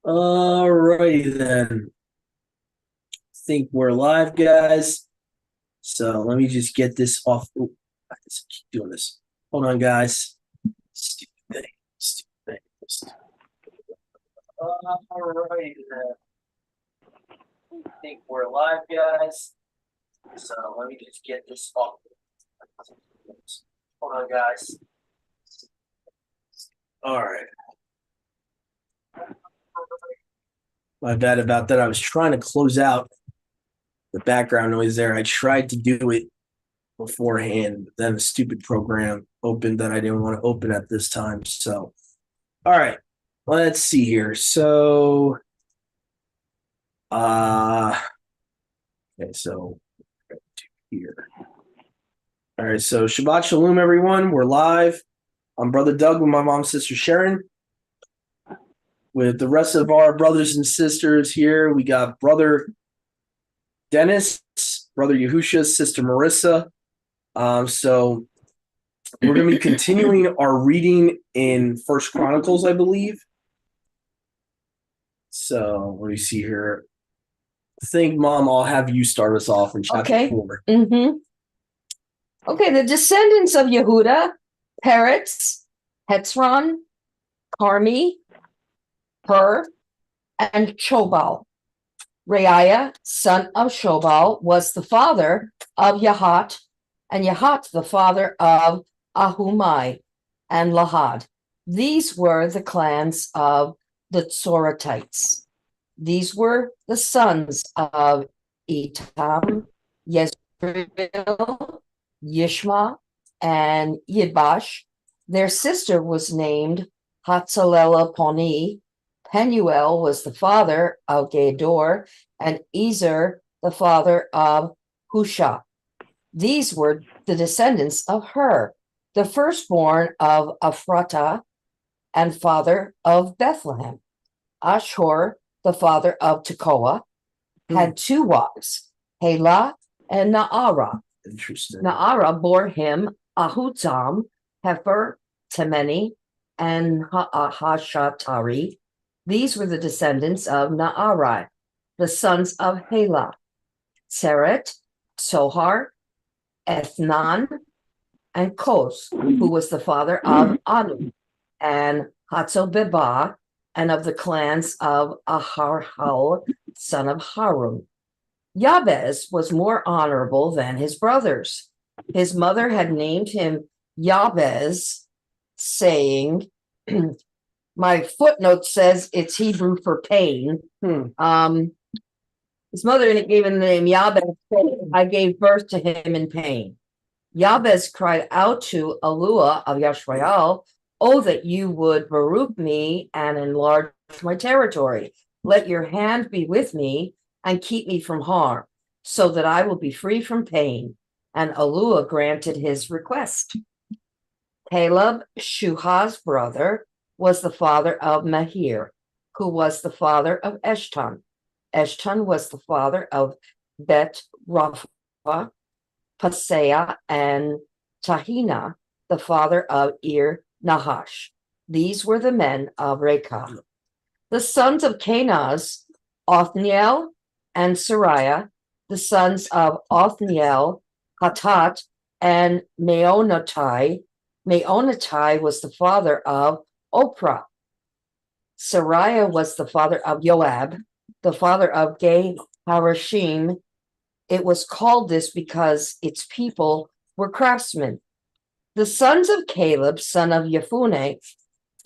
All righty then. Think we're live, guys. So let me just get this off. Ooh, I just keep doing this. Hold on, guys. Stupid thing. Stupid thing. All righty then. Think we're live, guys. So let me just get this off. Hold on, guys. All right. My bad about that. I was trying to close out the background noise there. I tried to do it beforehand, but then the stupid program opened that I didn't want to open at this time. So, all right, let's see here. So, okay, so here. All right, so Shabbat Shalom, everyone. We're live. I'm Brother Doug with my mom's sister Sharon. With the rest of our brothers and sisters here, we got Brother Dennis, Brother Yahusha, Sister Marissa. So we're going to be continuing our reading in First Chronicles, I believe. So let me see here. I think, Mom, I'll have you start us off in chapter 4. Mm-hmm. Okay, the descendants of Yehuda, Peretz, Hetzron, Carmi, Hur, and Shobal. Reiah, son of Shobal, was the father of Yahat, and Yahat the father of Ahumai and Lahad. These were the clans of the Tsoratites. These were the sons of Etam, Yezreel, Yishma, and Yidbash. Their sister was named Hatzalelaponi. Penuel was the father of Gedor, and Ezer the father of Husha. These were the descendants of Hur, the firstborn of Ephrata and father of Bethlehem. Ashur, the father of Tekoa, had two wives, Helah and Naarah. Interesting. Naarah bore him Ahutam, Hefer, Temeni, and Hashatari. These were the descendants of Naarah, the sons of Helah, Seret, Sohar, Ethnan, and Kos, who was the father of Anu, and Hatzobebah, and of the clans of Aharhal, son of Harun. Jabez was more honorable than his brothers. His mother had named him Jabez, saying, my footnote says it's Hebrew for pain. His mother gave him the name Jabez, saying, I gave birth to him in pain. Jabez cried out to Elua of Yashrael, oh, that you would Baruch me and enlarge my territory. Let your hand be with me and keep me from harm, so that I will be free from pain. And Elua granted his request. Caleb, Shuha's brother, was the father of Mahir, who was the father of Eshton. Eshton was the father of Bet Rapha, Paseah, and Tahina, the father of Ir Nahash. These were the men of Rechab. The sons of Kenaz, Othniel and Sariah, the sons of Othniel, Hatat, and Meonotai. Meonotai was the father of Oprah. Sariah was the father of Joab, the father of Gay Harashim. It was called this because its people were craftsmen. The sons of Caleb, son of Yefuneh,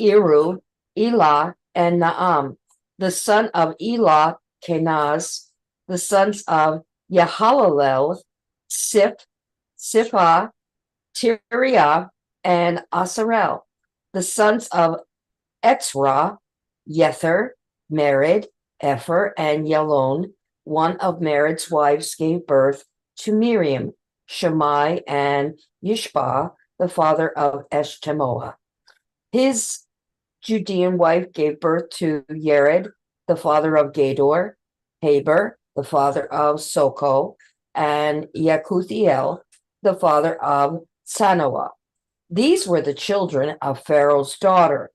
Iru, Elah, and Naam. The son of Elah, Kenaz. The sons of Yahalalel, Sipha, Tiriah, and Asarel. The sons of Etzra, Yether, Mered, Epher, and Yalon. One of Mered's wives gave birth to Miriam, Shammai, and Yishba, the father of Eshtemoa. His Judean wife gave birth to Yered, the father of Gedor, Haber, the father of Soko, and Yakuthiel, the father of Sanoah. These were the children of Pharaoh's daughter,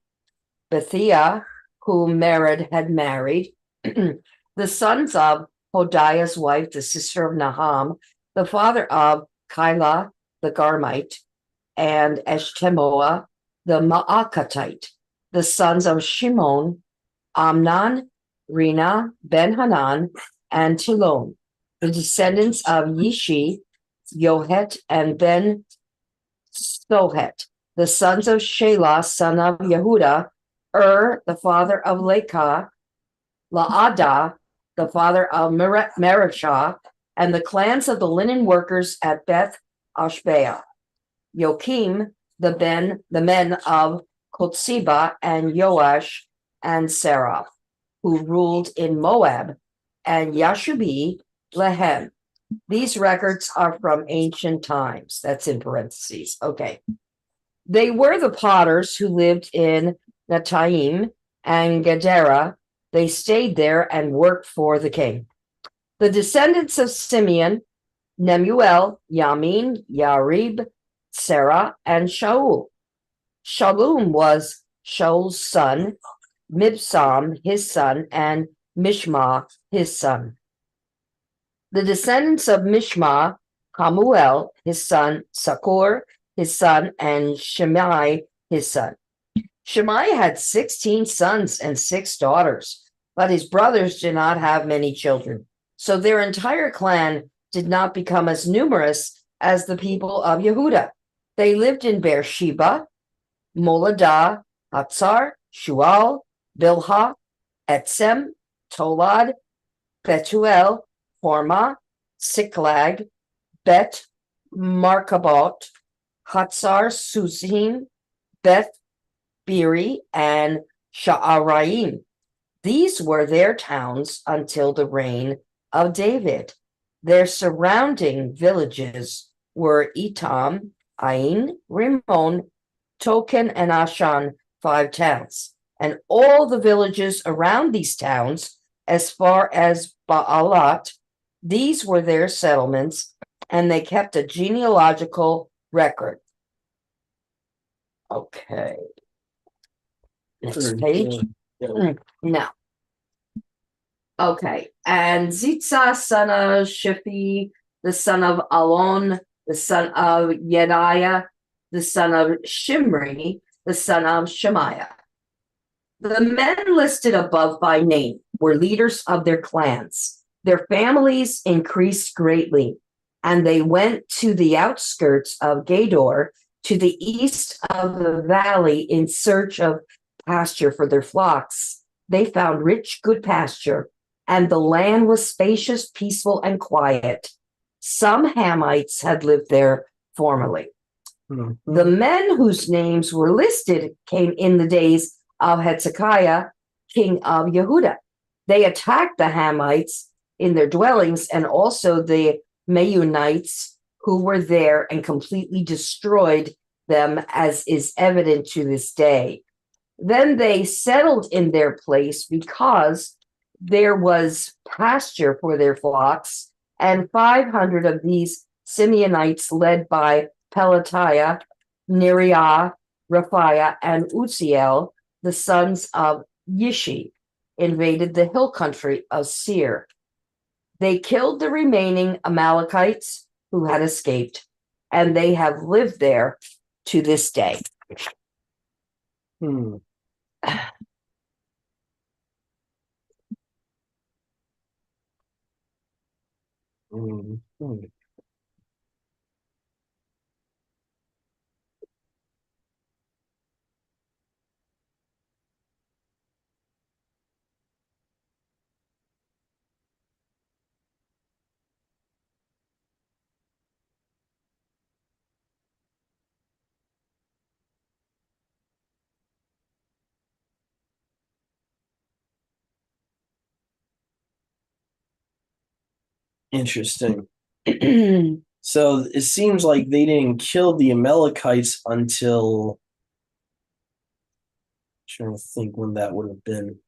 Bethiah, whom Mered had married, the sons of Hodiah's wife, the sister of Naham, the father of Keilah the Garmite, and Eshtemoa the Maacatite, the sons of Shimon, Amnon, Rina, Ben-Hanan, and Tilon, the descendants of Yishi, Yohet, and Ben-Sohet, the sons of Shelah, son of Yehuda, the father of Lekah, Laadah, the father of Marishah, and the clans of the linen workers at Beth Ashbea, Yokim, the men of Kotsiba, and Joash and Seraph, who ruled in Moab, and Yashubi, Lehem. These records are from ancient times. That's in parentheses. Okay. They were the potters who lived in Nataim and Gedera. They stayed there and worked for the king. The descendants of Simeon, Nemuel, Yamin, Yarib, Sarah, and Shaul. Shalom was Shaul's son, Mibsam, his son, and Mishma, his son. The descendants of Mishma, Hamuel, his son, Sakur, his son, and Shimei, his son. Shimei had 16 sons and 6 daughters, but his brothers did not have many children. So their entire clan did not become as numerous as the people of Yehuda. They lived in Beersheba, Moladah, Hatzar, Shual, Bilhah, Etzem, Tolad, Betuel, Hormah, Siklag, Bet Markabot, Hatzar, Susim, Beth Biri, and Sha'araim. These were their towns until the reign of David. Their surrounding villages were Etam, Ain, Rimmon, Token, and Ashan, 5 towns. And all the villages around these towns, as far as Baalat, these were their settlements, and they kept a genealogical record. Okay. Next page. Now. Okay. And Zitzah, son of Shiphi, the son of Alon, the son of Yediah, the son of Shimri, the son of Shemaiah. The men listed above by name were leaders of their clans. Their families increased greatly, and they went to the outskirts of Gedor, to the east of the valley, in search of pasture for their flocks. They found rich, good pasture, and the land was spacious, peaceful, and quiet. Some Hamites had lived there formerly. Mm-hmm. The men whose names were listed came in the days of Hezekiah, king of Yehuda. They attacked the Hamites in their dwellings and also the Meunites who were there, and completely destroyed them, as is evident to this day. Then they settled in their place because there was pasture for their flocks, and 500 of these Simeonites, led by Pelatiah, Neriah, Raphiah, and Uziel, the sons of Yishi, invaded the hill country of Seir. They killed the remaining Amalekites who had escaped, and they have lived there to this day. Hmm. Interesting. So it seems like they didn't kill the Amalekites until, I'm trying to think when that would have been.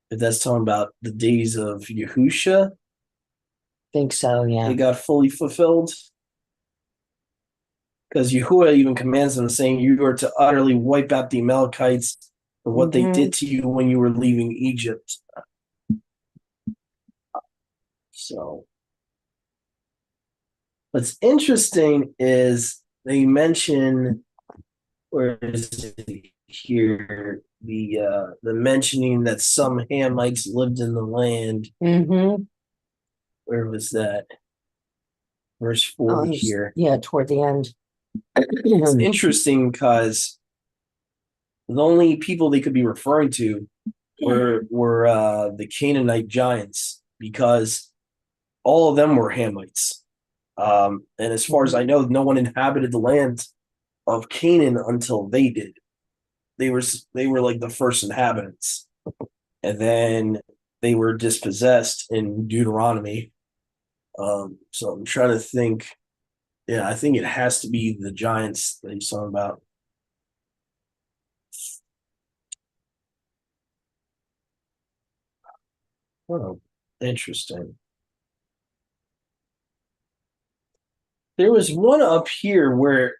If that's talking about the days of Yahusha, think so, yeah. They got fully fulfilled. Because Yahuwah even commands them, saying, "You are to utterly wipe out the Amalekites for what they Mhm. did to you when you were leaving Egypt. So, what's interesting is they mention, where is it here? The mentioning that some Hamites lived in the land. Mhm. Where was that? Verse 40 here. Yeah, toward the end. It's interesting because the only people they could be referring to were the Canaanite giants, because all of them were Hamites. And as far as I know, no one inhabited the land of Canaan until they did. They were like the first inhabitants, and then they were dispossessed in Deuteronomy. So I'm trying to think. Yeah, I think it has to be the giants that he's talking about. Oh, interesting. There was one up here where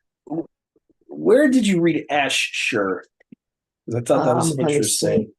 did you read Ashur? 'Cause I thought that was Let me see. interesting.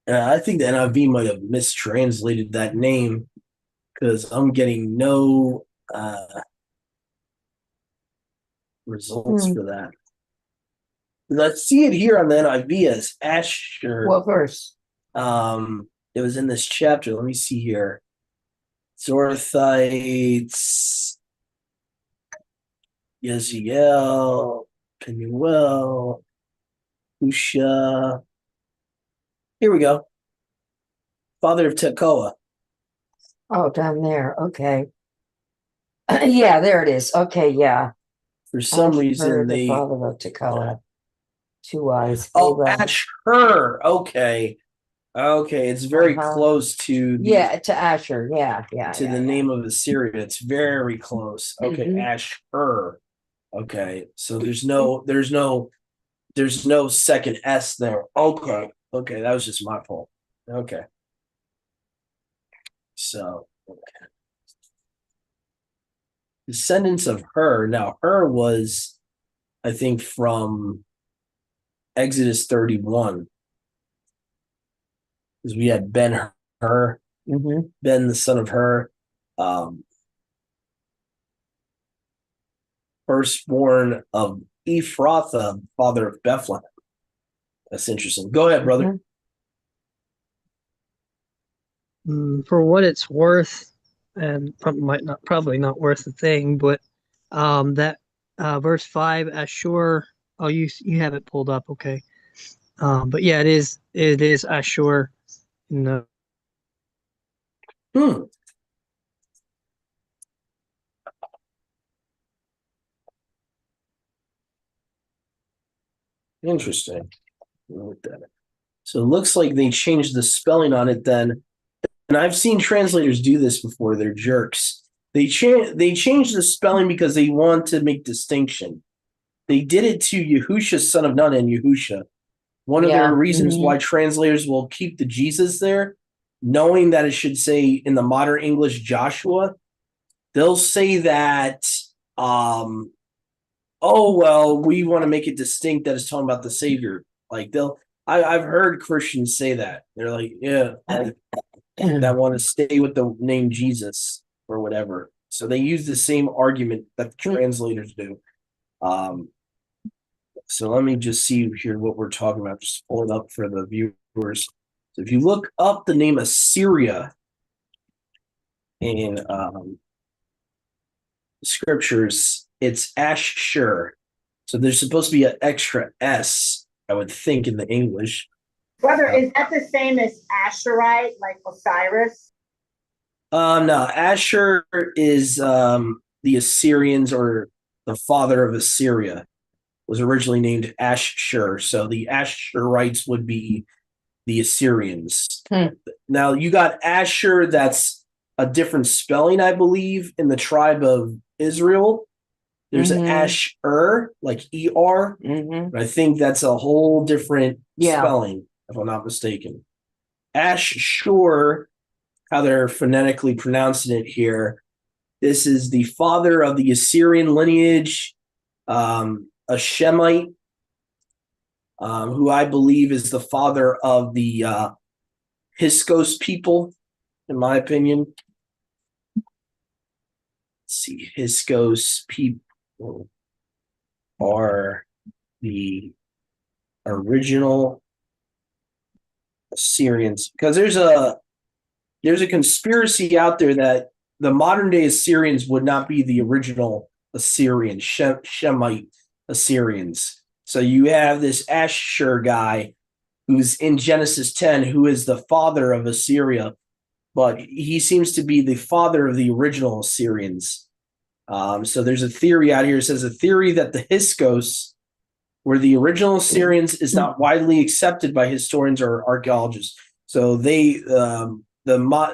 I think the NIV might have mistranslated that name, because I'm getting no results Hmm. for that. Let's see it here on the NIV as Asher. What verse? It was in this chapter. Let me see here. Zorathites, Yeziel, Penuel, Husha. Here we go. Father of Tekoa. Oh, down there. Okay. Yeah, there it is. Okay, yeah. For some reason, the they. father of Tekoa. 2 eyes. Oh, Asher. Okay. Okay. It's very close to Yeah, to Asher. Yeah, to the name of Assyria. It's very close. Okay. Mhm. Asher. Okay. So there's no second S there. Okay. Okay. That was just my fault. Okay. So, okay. Descendants of Hur. Now, Hur was, I think, from Exodus 31, because we had Ben Hur, Mhm. Ben the son of Hur, firstborn of Ephrathah, father of Bethlehem. That's interesting. Go ahead, brother. For what it's worth, and probably not worth a thing, but that verse 5, Ashur. Oh, you have it pulled up, okay. But yeah, it is Ashur. No, Hmm. Interesting. So it looks like they changed the spelling on it then. And I've seen translators do this before. They're jerks. They changed the spelling because they want to make distinction. They did it to Yahusha, son of Nun, and Yahusha. One of Yeah. their reasons why translators will keep the Jesus there, knowing that it should say in the modern English Joshua, they'll say that, oh, well, we want to make it distinct that it's talking about the Savior. Like I've heard Christians say that. They're like, yeah, that want to stay with the name Jesus or whatever. So they use the same argument that the translators do. So let me just see here what we're talking about. Just pull it up for the viewers. So if you look up the name Assyria in scriptures, it's Ashshur. So there's supposed to be an extra S, I would think, in the English. Brother, is that the same as Asherite, like Osiris? No, Ashur is the Assyrians, or the father of Assyria was originally named Ashshur. So the Ashurites would be the Assyrians. Now you got Ashur, that's a different spelling, I believe, in the tribe of Israel. There's an Asher, like ER. Mm-hmm. I think that's a whole different Yeah. spelling, if I'm not mistaken. Ashur, how they're phonetically pronouncing it here. This is the father of the Assyrian lineage, a Shemite, who I believe is the father of the Hyksos people, in my opinion. Let's see, Hyksos people are the original Assyrians, because there's a conspiracy out there that the modern day Assyrians would not be the original Assyrian Shemite Assyrians. So you have this Ashur guy who's in Genesis 10, who is the father of Assyria, but he seems to be the father of the original Assyrians. So there's a theory out here. It says a theory that the Hyksos were the original Assyrians is not widely accepted by historians or archaeologists. So they, the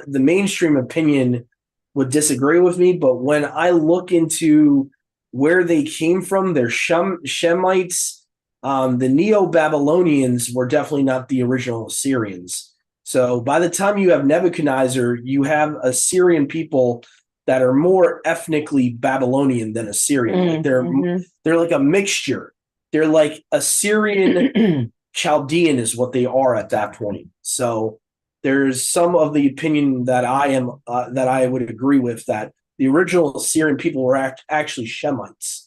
mainstream opinion would disagree with me, but when I look into where they came from, they're Shemites. The Neo-Babylonians were definitely not the original Assyrians. So by the time you have Nebuchadnezzar, you have Assyrian people that are more ethnically Babylonian than Assyrian. Like they're like a mixture. They're like Assyrian Chaldean is what they are at that point. So there's some of the opinion that that I would agree with, that the original Assyrian people were actually Shemites,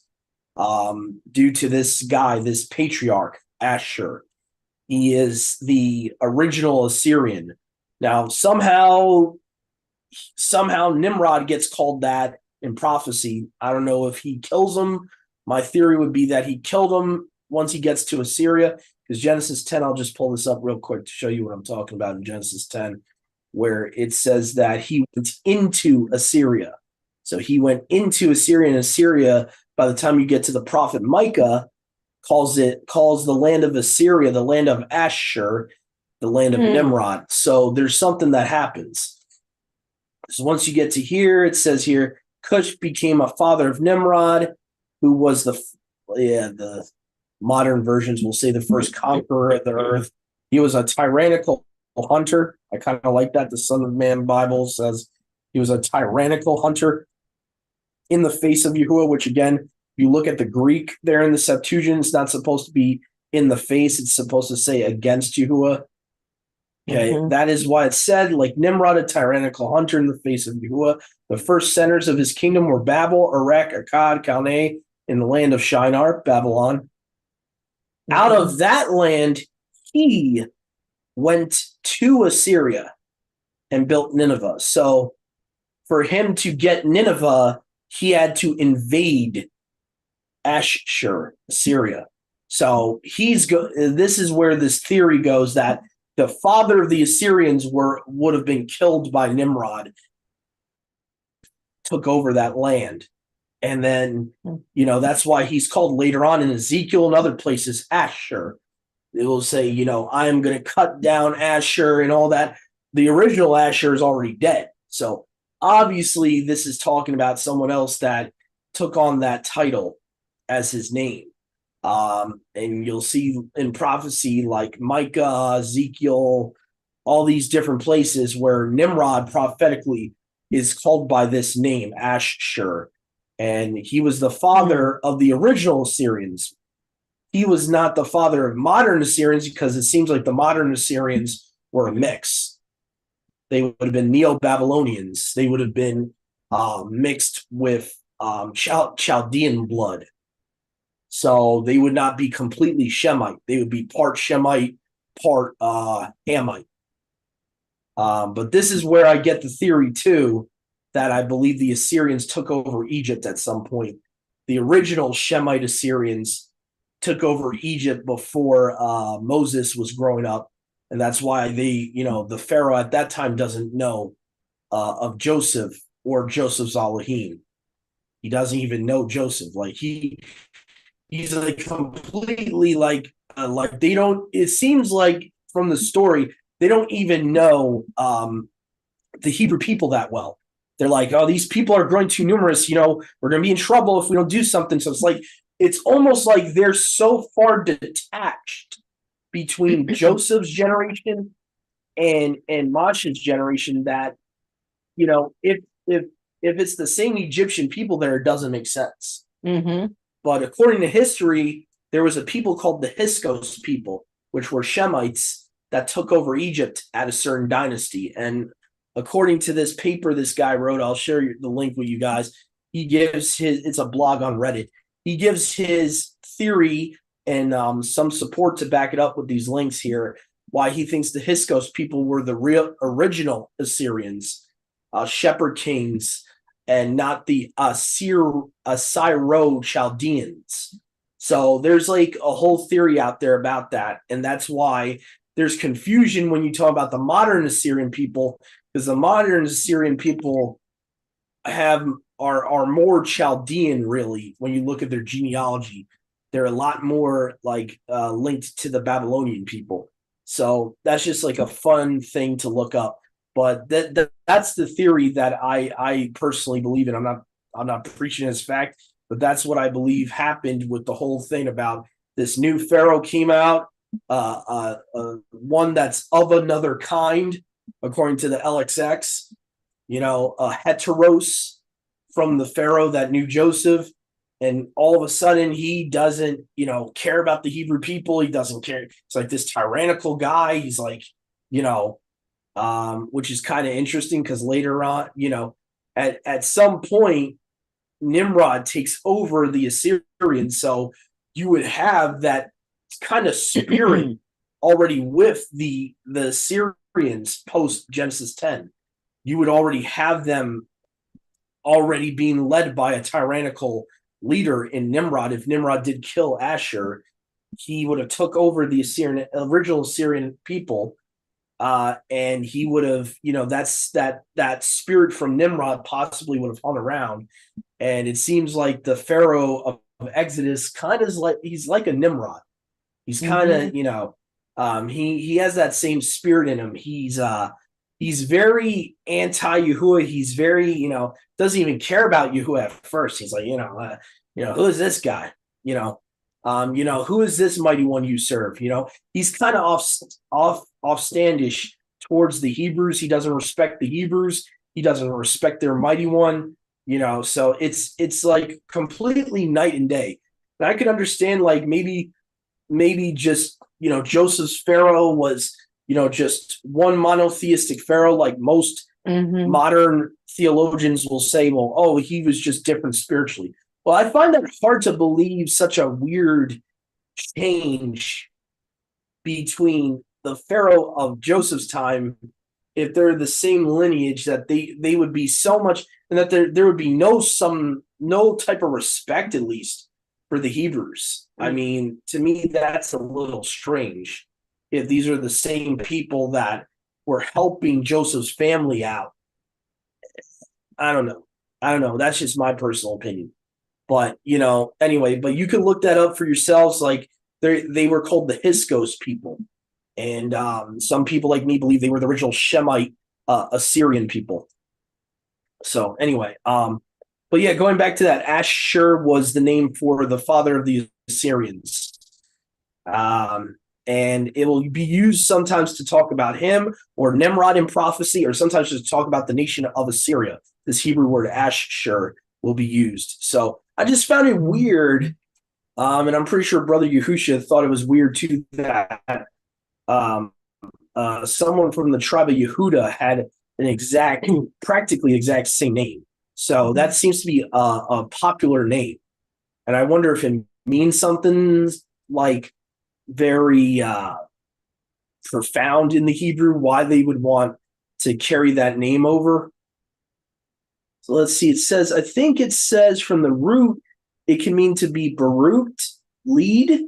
due to this guy, this patriarch Ashur. He is the original Assyrian. Now somehow Nimrod gets called that in prophecy. I don't know if he kills him. My theory would be that he killed him once he gets to Assyria, because Genesis 10, I'll just pull this up real quick to show you what I'm talking about in Genesis 10, where it says that he went into Assyria. So he went into Assyria, and Assyria, by the time you get to the prophet Micah, calls the land of Assyria the land of Ashur, the land of Nimrod. So there's something that happens. So once you get to here, it says here, Cush became a father of Nimrod, who was the modern versions will say the first conqueror of the earth. He was a tyrannical hunter. I kind of like that. The Son of Man Bible says he was a tyrannical hunter in the face of Yahuwah, which again, if you look at the Greek there in the Septuagint, it's not supposed to be in the face. It's supposed to say against Yahuwah. Okay, that is why it said, like Nimrod, a tyrannical hunter in the face of Yahuwah. The first centers of his kingdom were Babel, Erech, Akkad, Calneh, in the land of Shinar, Babylon. Out of that land, he went to Assyria and built Nineveh. So for him to get Nineveh, he had to invade Ashur, Assyria. So this is where this theory goes, that the father of the Assyrians would have been killed by Nimrod, took over that land. And then, that's why he's called later on in Ezekiel and other places Ashur. It will say, I am going to cut down Ashur and all that. The original Ashur is already dead. So obviously this is talking about someone else that took on that title as his name. And you'll see in prophecy like Micah, Ezekiel, all these different places where Nimrod prophetically is called by this name, Ashur. And he was the father of the original Assyrians. He was not the father of modern Assyrians, because it seems like the modern Assyrians were a mix. They would have been Neo-Babylonians. They would have been mixed with Chaldean blood. So they would not be completely Shemite. They would be part Shemite, part Hamite. But this is where I get the theory too, that I believe the Assyrians took over Egypt at some point. The original Shemite Assyrians took over Egypt before Moses was growing up. And that's why the Pharaoh at that time doesn't know of Joseph or Joseph's Elohim. He doesn't even know Joseph. Like he's like completely like they don't. It seems like from the story they don't even know the Hebrew people that well. They're like, oh, these people are growing too numerous. We're going to be in trouble if we don't do something. So it's almost like they're so far detached between Joseph's generation and Moshe's generation that if it's the same Egyptian people there, it doesn't make sense. Mm-hmm. But according to history, there was a people called the Hyksos people, which were Shemites that took over Egypt at a certain dynasty. And according to this paper this guy wrote, I'll share the link with you guys. He gives it's a blog on Reddit. He gives his theory and some support to back it up with these links here, why he thinks the Hyksos people were the real original Assyrians, shepherd kings, and not the Assyro-Chaldeans. So there's like a whole theory out there about that. And that's why there's confusion when you talk about the modern Assyrian people, because the modern Assyrian people are more Chaldean, really, when you look at their genealogy. They're a lot more like linked to the Babylonian people. So that's just like a fun thing to look up. But that's the theory that I personally believe in. I'm not preaching as fact, but that's what I believe happened with the whole thing about this new pharaoh came out, one that's of another kind, according to the LXX. A heteros from the pharaoh that knew Joseph, and all of a sudden he doesn't care about the Hebrew people. He doesn't care. It's like this tyrannical guy. He's like which is kind of interesting because later on, at some point, Nimrod takes over the Assyrians. So you would have that kind of spirit already with the Assyrians post Genesis 10. You would already have them already being led by a tyrannical leader in Nimrod. If Nimrod did kill Asher, he would have took over the original Assyrian people. And he would have, that's that spirit from Nimrod possibly would have hung around. And it seems like the Pharaoh of Exodus kind of is like, he's like a Nimrod. He's kind of, he has that same spirit in him. He's very anti-Yahuwah. He's very, doesn't even care about Yahuwah at first. He's like, who is this guy? Who is this mighty one you serve? He's kind of offstandish towards the Hebrews. He doesn't respect the Hebrews. He doesn't respect their mighty one. So it's like completely night and day. And I could understand like maybe just Joseph's Pharaoh was just one monotheistic Pharaoh, like most modern theologians will say, well, oh, he was just different spiritually. Well, I find that hard to believe, such a weird change between the Pharaoh of Joseph's time, if they're the same lineage, that they would be so much, and that there would be no type of respect, at least, for the Hebrews. I mean, to me, that's a little strange. If these are the same people that were helping Joseph's family out, I don't know. That's just my personal opinion. But, anyway, but you can look that up for yourselves. Like they were called the Hyksos people. And some people like me believe they were the original Shemite Assyrian people. So anyway, but yeah, going back to that, Ashur was the name for the father of the Assyrians. And it will be used sometimes to talk about him or Nimrod in prophecy, or sometimes just talk about the nation of Assyria. This Hebrew word Ashur will be used. So I just found it weird, and I'm pretty sure Brother Yahusha thought it was weird too, that someone from the tribe of Yehuda had an practically same name. So that seems to be a popular name. And I wonder if it mean something like very profound in the Hebrew, why they would want to carry that name over. So let's see. I think it says from the root, it can mean to be baruched, lead,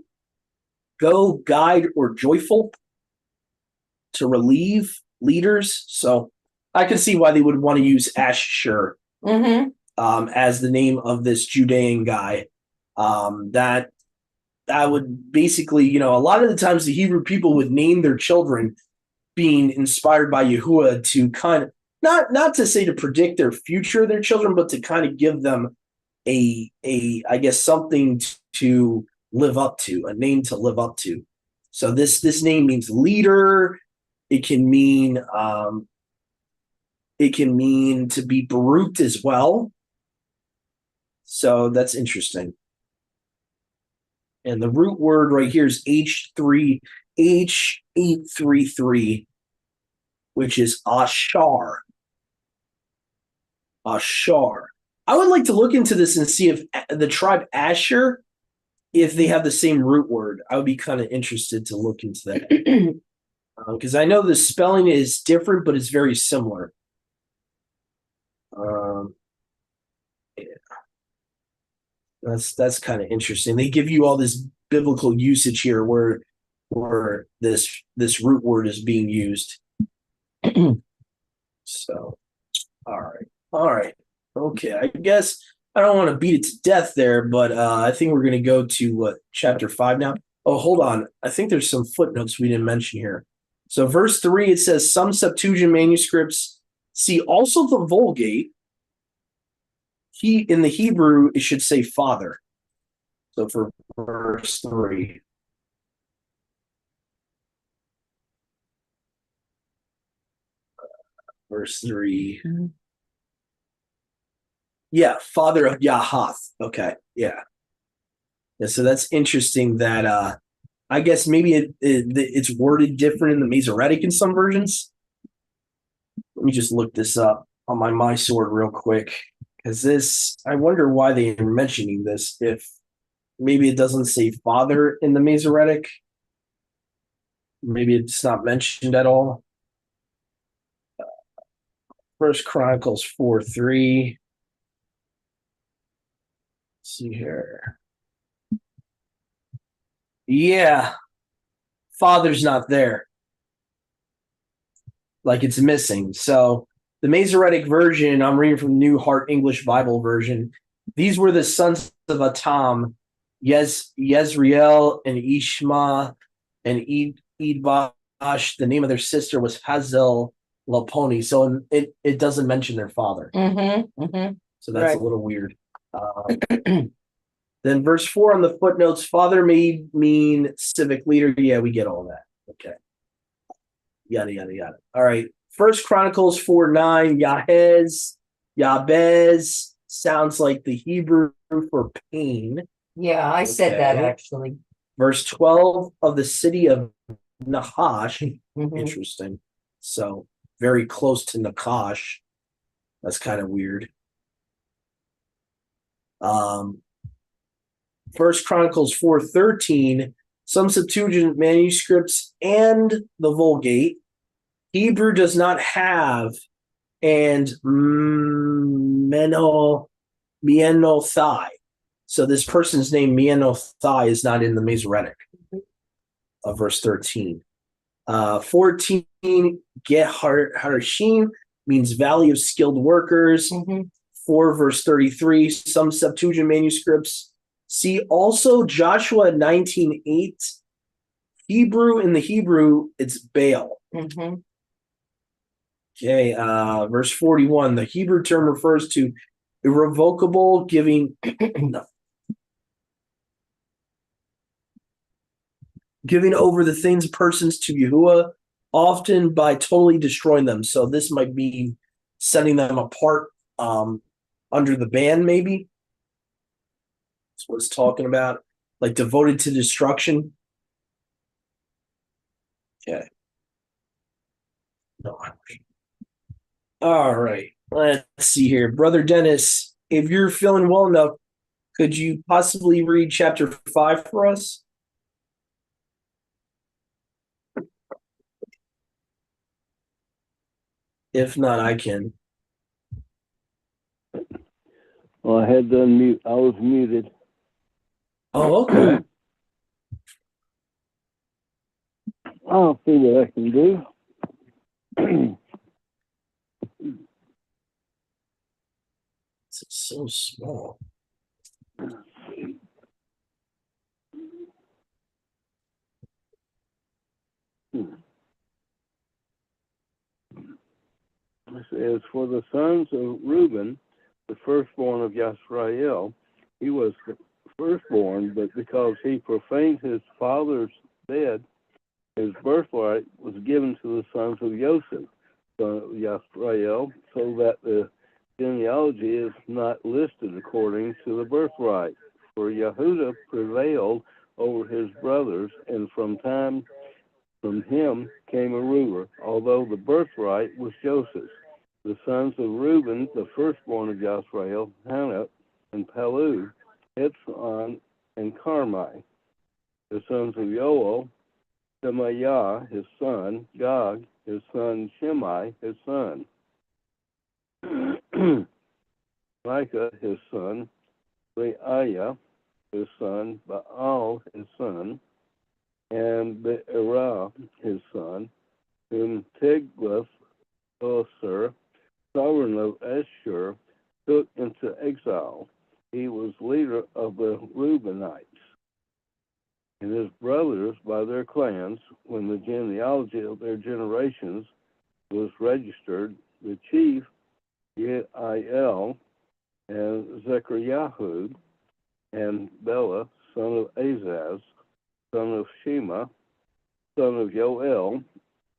go, guide, or joyful, to relieve leaders. So I can see why they would want to use Ashur as the name of this Judean guy. That would basically, a lot of the times the Hebrew people would name their children being inspired by Yahuwah to kind of, not to say to predict their future of their children, but to kind of give them a I guess something to live up to, a name to live up to. So this name means leader. It can mean to be baruched as well. So that's interesting. And the root word right here is H833, which is Ashar. Ashar. I would like to look into this and see if the tribe Asher, if they have the same root word. I would be kind of interested to look into that. Because I know the spelling is different, but it's very similar. Yeah. That's kind of interesting. They give you all this biblical usage here where this root word is being used. So, all right, okay. I guess I don't want to beat it to death there, but I think we're going to go to chapter 5 now. Oh, hold on. I think there's some footnotes we didn't mention here. So, verse 3, it says some Septuagint manuscripts see also the Vulgate. In the Hebrew, it should say father. So for verse 3. Verse 3. Yeah, father of Yahath. Okay, yeah. So that's interesting that I guess maybe it's worded different in the Masoretic in some versions. Let me just look this up on my sword real quick. Because I wonder why they are mentioning this, if maybe it doesn't say father in the Masoretic. Maybe it's not mentioned at all. First Chronicles 4:3. Let's see here. Yeah, father's not there. Like it's missing. So the Masoretic version, I'm reading from the New Heart English Bible version. These were the sons of Atam, Yezreel and Ishma and Idbash. The name of their sister was Hazel Laponi. So it doesn't mention their father. So that's a little weird. Then verse 4 on the footnotes, father may mean civic leader. Yeah, we get all that. Okay. Yada, yada, yada. All right. First Chronicles 4:9, Yabez sounds like the Hebrew for pain. Yeah, I said that actually. Verse 12 of the city of Nahash. Interesting. So very close to Nakash. That's kind of weird. First Chronicles 4:13, some Septuagint manuscripts and the Vulgate. Hebrew does not have, and Mienothai. So this person's name, Mienothai, is not in the Masoretic of verse 13. 14, Get-Harashim means valley of skilled workers. 4 verse 33, some Septuagint manuscripts. See also Joshua 19:8. Hebrew, in the Hebrew, it's Baal. Okay, verse 41. The Hebrew term refers to irrevocable giving giving over the things, persons to Yahuwah, often by totally destroying them. So this might be setting them apart under the ban, maybe. That's what it's talking about. Like devoted to destruction. Okay. No. All right. Let's see here. Brother Dennis, if you're feeling well enough, Could you possibly read chapter 5 for us? If not, I can. Well, I had to unmute. I was muted. Oh, okay. I'll see what I can do. It's so small. It says, for the sons of Reuben, the firstborn of Yisrael, he was the firstborn, but because he profaned his father's bed, his birthright was given to the sons of Joseph, son of Yisrael, so that the genealogy is not listed according to the birthright. For Yehuda prevailed over his brothers, and from him came a ruler, although the birthright was Joseph's. The sons of Reuben, the firstborn of Yisrael, Hanok and Palu, Hitzon and Carmi. The sons of Joel, Shemaiah, his son, Gog, his son, Shimei, his son, Micah, his son, Reiah, his son, Baal, his son, and Beerah, his son, whom Tiglath-Pileser, sovereign of Ashur, took into exile. He was leader of the Reubenites. And his brothers by their clans, when the genealogy of their generations was registered, the chief, Yeiel, and Zechariah, and Bela, son of Azaz, son of Shema, son of Joel,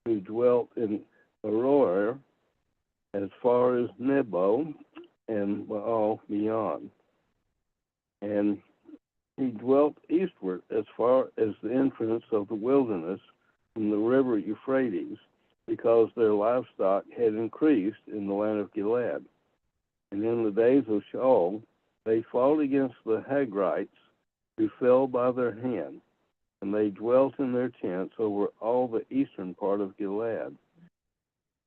who dwelt in Aroer, as far as Nebo and Baal beyond. And he dwelt eastward as far as the entrance of the wilderness from the river Euphrates, because their livestock had increased in the land of Gilead. And in the days of Shaul, they fought against the Hagrites, who fell by their hand, and they dwelt in their tents over all the eastern part of Gilead.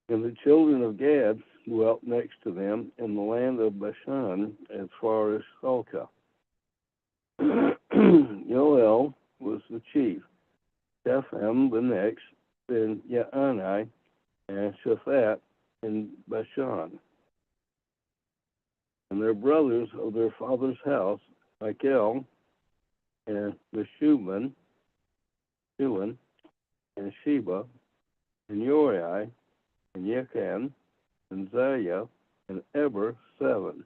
And the children of Gad dwelt next to them in the land of Bashan as far as Salcah. Joel was the chief, Shaphan the next, then Yaani, and Shaphat in Bashan. And their brothers of their father's house, Michael, and Meshulam, and Sheba, and Uri, and Yechan, and Zayah, and Eber, 7.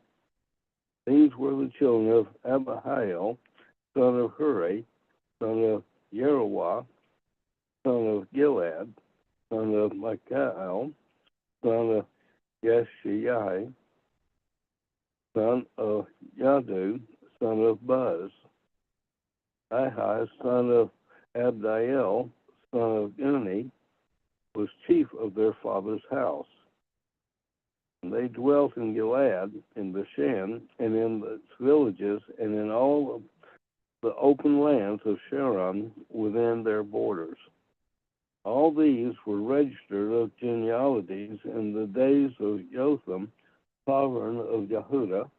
These were the children of Abihail, son of Huri, son of Yeruah, son of Gilead, son of Michael, son of Yeshai, son of Yadu, son of Buz, Ahai, son of Abdiel, son of Guni, was chief of their father's house. And they dwelt in Gilead, in Bashan, and in its villages, and in all of the open lands of Sharon within their borders. All these were registered of genealogies in the days of Jotham, sovereign of Yehuda,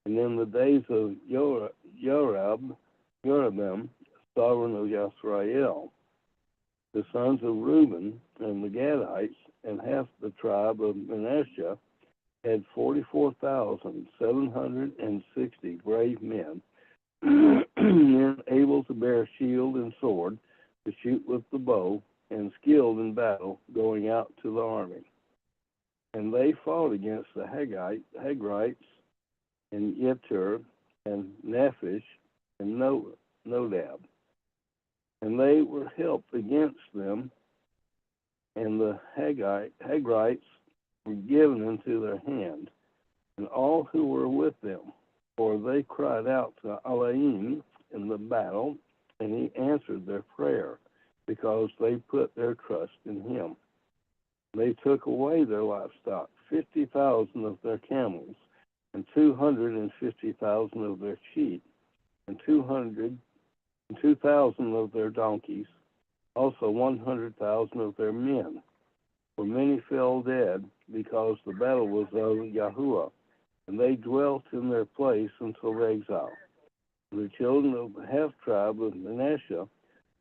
and in the days of Yorabim, sovereign of Yisrael. The sons of Reuben and the Gadites and half the tribe of Manasseh had 44,760 brave men, men able to bear shield and sword, to shoot with the bow, and skilled in battle, going out to the army. And they fought against the Hagrites, and Yetur, and Naphish, and Nodab. And they were helped against them, and the Hagrites were given into their hand, and all who were with them. For they cried out to Elohim in the battle, and he answered their prayer, because they put their trust in him. They took away their livestock, 50,000 of their camels, and 250,000 of their sheep, and 2,000 of their donkeys, also 100,000 of their men. For many fell dead, because the battle was of Yahuwah, and they dwelt in their place until the exile. The children of the half-tribe of Manasseh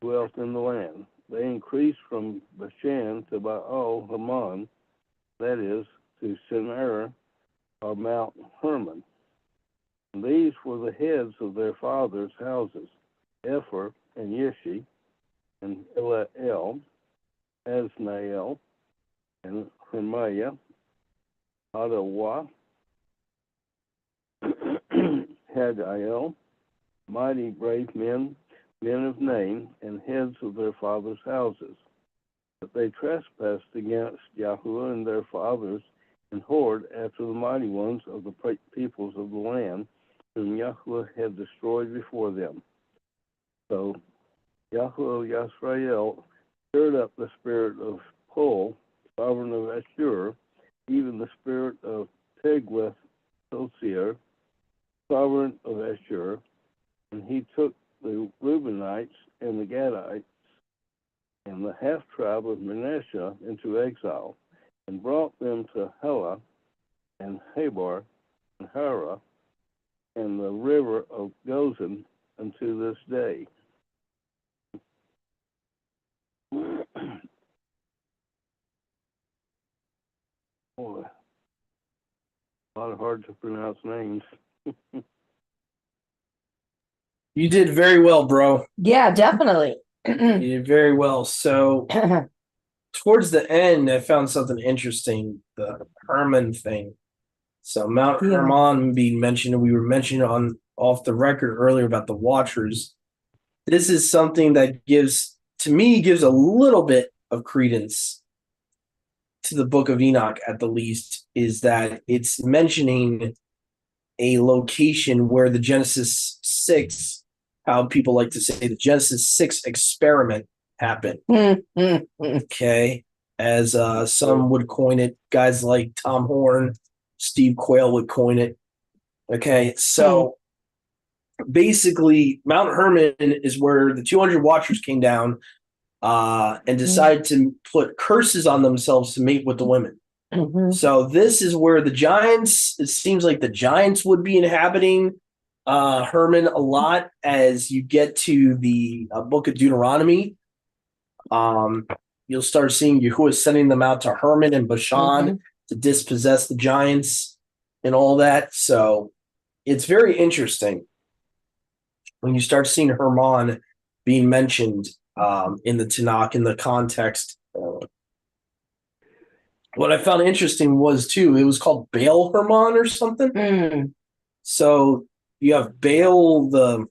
dwelt in the land. They increased from Bashan to Baal Hamon, that is, to Senir, or Mount Hermon. And these were the heads of their fathers' houses, Epher and Yeshi, and Eliel, Asnael, and Hermiah, Adawah, Haggiel, mighty brave men, men of name, and heads of their fathers' houses. But they trespassed against Yahuwah and their fathers, and whored after the mighty ones of the peoples of the land, whom Yahuwah had destroyed before them. So Yahuwah Yisrael stirred up the spirit of Pul, sovereign of Ashur, even the spirit of Tiglath-Pileser, sovereign of Ashur, and he took the Reubenites and the Gadites and the half-tribe of Manasseh into exile, and brought them to Helah and Habor and Hara and the river of Gozan unto this day. Boy, a lot of hard to pronounce names. You did very well, bro. Yeah, definitely. You did very well. So towards the end, I found something interesting, the Hermon thing. So Mount Yeah. Hermon being mentioned, we were mentioning on off the record earlier about the Watchers. This is something that gives a little bit of credence to the Book of Enoch, at the least, is that it's mentioning a location where the Genesis 6, how people like to say the Genesis 6 experiment happened. Okay. As some would coin it, guys like Tom Horn, Steve Quayle would coin it. Okay. So basically, Mount Hermon is where the 200 Watchers came down and decided to put curses on themselves to mate with the women. So this is where the giants, it seems like the giants would be inhabiting Hermon a lot as you get to the book of Deuteronomy. You'll start seeing Yahuwah sending them out to Hermon and Bashan to dispossess the giants and all that. So it's very interesting when you start seeing Hermon being mentioned in the Tanakh, in the context. What I found interesting was, too, it was called Baal Hermon or something. So you have Baal, the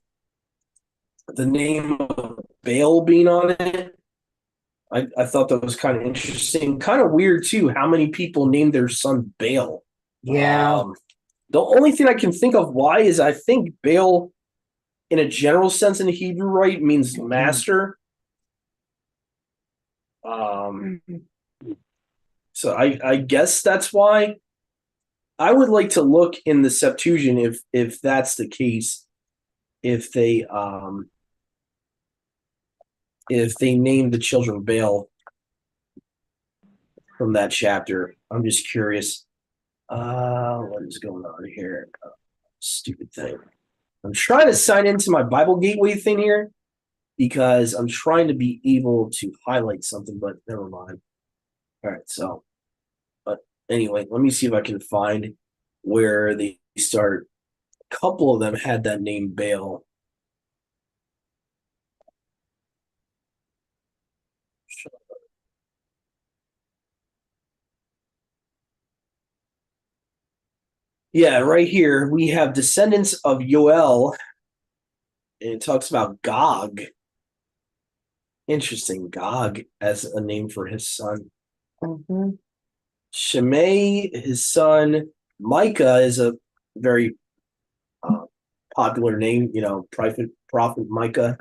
name of Baal being on it. I thought that was kind of interesting. Kind of weird, too, how many people named their son Baal. Yeah. The only thing I can think of why is I think Baal, in a general sense in Hebrew, right, means master. So I guess that's why. I would like to look in the Septuagint if that's the case, if they name the children Baal from that chapter. I'm just curious. What is going on here? Stupid thing. I'm trying to sign into my Bible Gateway thing here because I'm trying to be able to highlight something, but never mind. All right, so, but anyway, let me see if I can find where they start. A couple of them had that name Baal. Yeah, right here we have descendants of Yoel, and it talks about Gog. Interesting, Gog as a name for his son. Shimei, his son. Micah is a very popular name, prophet Micah.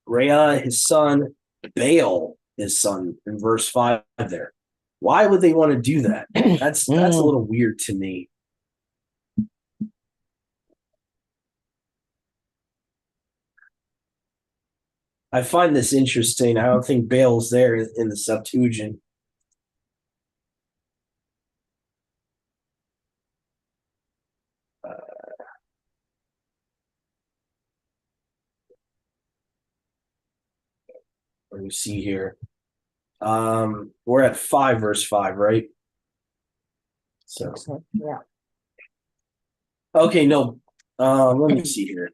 Rhea, his son. Baal, his son, in verse 5 there. Why would they want to do that? That's a little weird to me. I find this interesting. I don't think Baal's there in the Septuagint. Let me see here. We're at 5 verse 5, right? So Yeah. okay, no. Let me see here.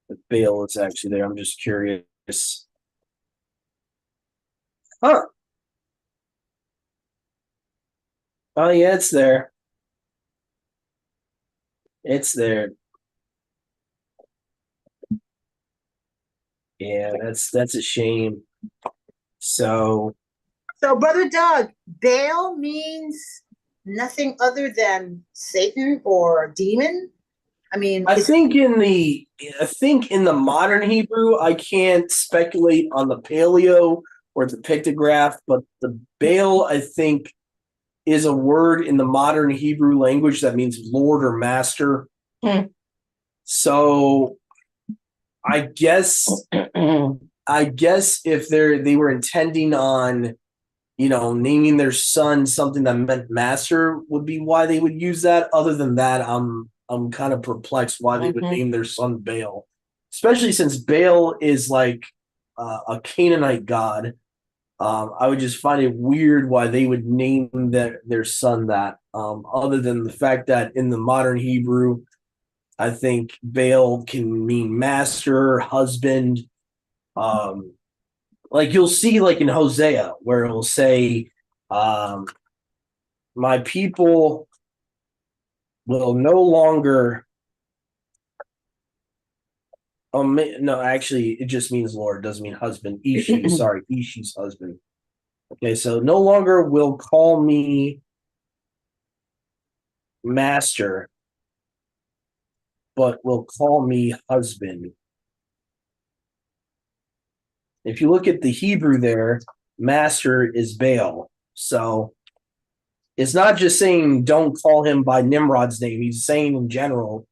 If Baal is actually there, I'm just curious. Huh. Oh yeah, it's there. It's there. Yeah, that's a shame. So So, Brother Doug, Baal means nothing other than Satan or demon. I mean, I think in the modern Hebrew, I can't speculate on the paleo or the pictograph, but the Baal, I think, is a word in the modern Hebrew language that means Lord or Master. Hmm. So I guess if they were intending on, naming their son something that meant master would be why they would use that. Other than that, I'm kind of perplexed why they would name their son Baal, especially since Baal is like a Canaanite god. I would just find it weird why they would name their son that. Other than the fact that in the modern Hebrew, I think Baal can mean master, husband. Like you'll see, like in Hosea, where it will say, "My people will no longer." No, actually, it just means Lord. It doesn't mean husband. Ishi, sorry, Ishi's husband. Okay, so no longer will call me master, but will call me husband. If you look at the Hebrew there, master is Baal. So it's not just saying don't call him by Nimrod's name. He's saying in general,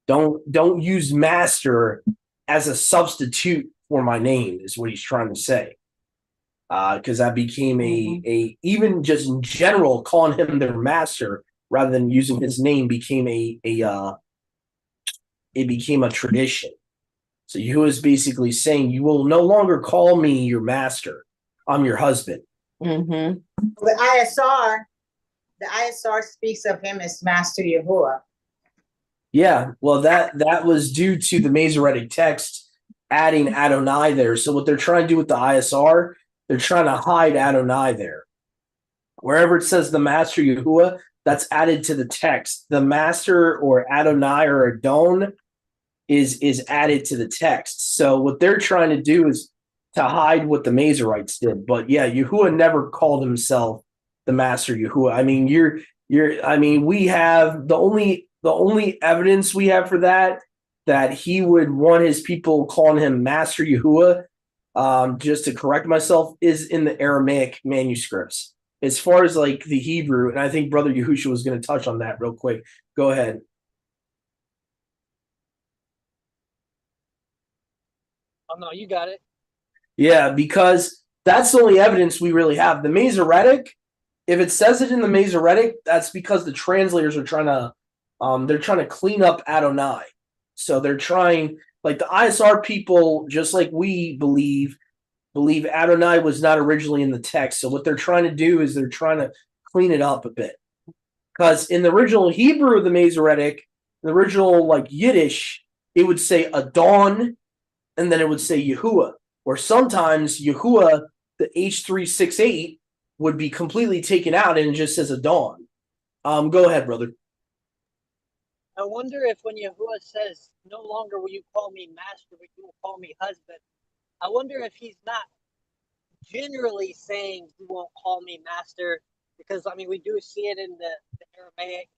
don't use master as a substitute for my name, is what he's trying to say. Because that became a even just in general calling him their master rather than using his name became it became a tradition. So Yahuwah is basically saying, you will no longer call me your master. I'm your husband. Mm-hmm. the ISR speaks of him as Master Yahuwah. Yeah, well, that was due to the Masoretic text adding Adonai there. So what they're trying to do with the ISR, they're trying to hide Adonai there. Wherever it says the master Yahuwah, that's added to the text. The master or Adonai or Adon is added to the text. So what they're trying to do is to hide what the Masoretes did. But yeah, Yahuwah never called himself the master Yahuwah. I mean, we have the only evidence we have for that he would want his people calling him Master Yahuwah, just to correct myself, is in the Aramaic manuscripts. As far as like the Hebrew, and I think Brother Yahushua was going to touch on that real quick. Go ahead. Oh no, you got it. Yeah, because that's the only evidence we really have. The Masoretic, if it says it in the Masoretic, that's because the translators are trying to clean up Adonai. So they're trying, like the ISR people, just like we believe Adonai was not originally in the text. So what they're trying to do is they're trying to clean it up a bit. Because in the original Hebrew of the Masoretic, the original like Yiddish, it would say Adon, and then it would say Yahuwah. Or sometimes Yahuwah, the H368, would be completely taken out and it just says Adon. Go ahead, brother. I wonder if when Yahuwah says, no longer will you call me master, but you will call me husband, I wonder if he's not generally saying you won't call me master, because I mean we do see it in the Aramaic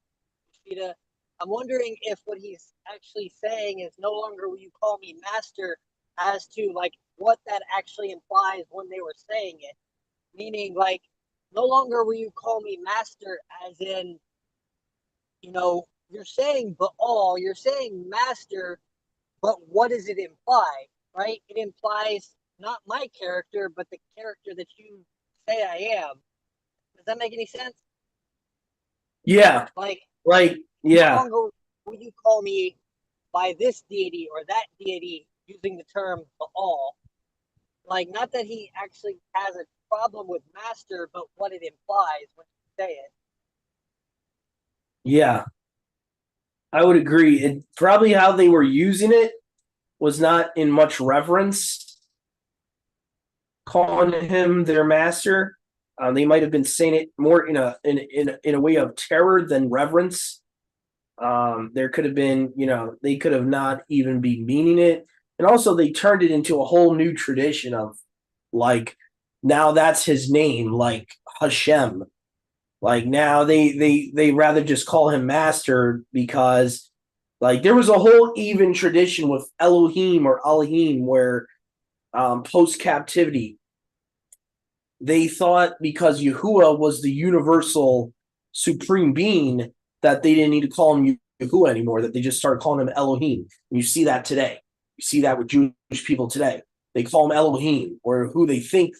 Shida. I'm wondering if what he's actually saying is no longer will you call me master, as to like what that actually implies when they were saying it. Meaning like no longer will you call me master, as in, you're saying Baal, you're saying master, but what does it imply, right? It implies not my character, but the character that you say I am. Does that make any sense? Yeah, Like, like no yeah, longer will you call me by this deity or that deity using the term Baal. Like, not that he actually has a problem with master, but what it implies when you say it. yeah. I would agree. It probably how they were using it was not in much reverence, calling him their master. They might have been saying it more in a way of terror than reverence. There could have been, they could have not even be meaning it, and also they turned it into a whole new tradition of like now that's his name, like Hashem. Like now they rather just call him master because like there was a whole even tradition with Elohim or Elohim where post captivity they thought because Yahuwah was the universal supreme being that they didn't need to call him Yahuwah anymore, that they just started calling him Elohim. And you see that today. You see that with Jewish people today. They call him Elohim, or who they think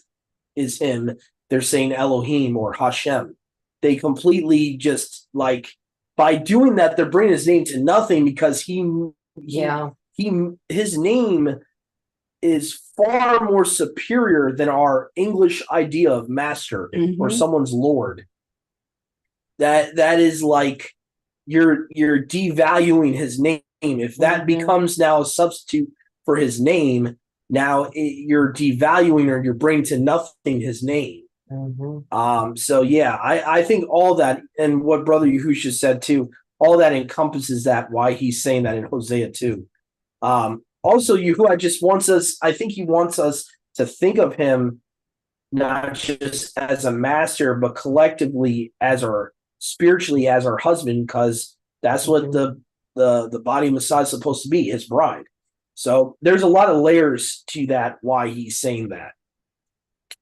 is him, they're saying Elohim or Hashem. They completely just like by doing that, they're bringing his name to nothing because his name is far more superior than our English idea of master or someone's lord. That is like you're devaluing his name. If that becomes now a substitute for his name, now you're devaluing or you're bringing to nothing his name. So yeah, I think all that and what Brother Yahusha said too, all that encompasses that why he's saying that in Hosea 2. Also, Yahuwah just wants us, I think he wants us to think of him not just as a master, but collectively as our spiritually as our husband, because that's what the body of Messiah is supposed to be, his bride. So there's a lot of layers to that, why he's saying that.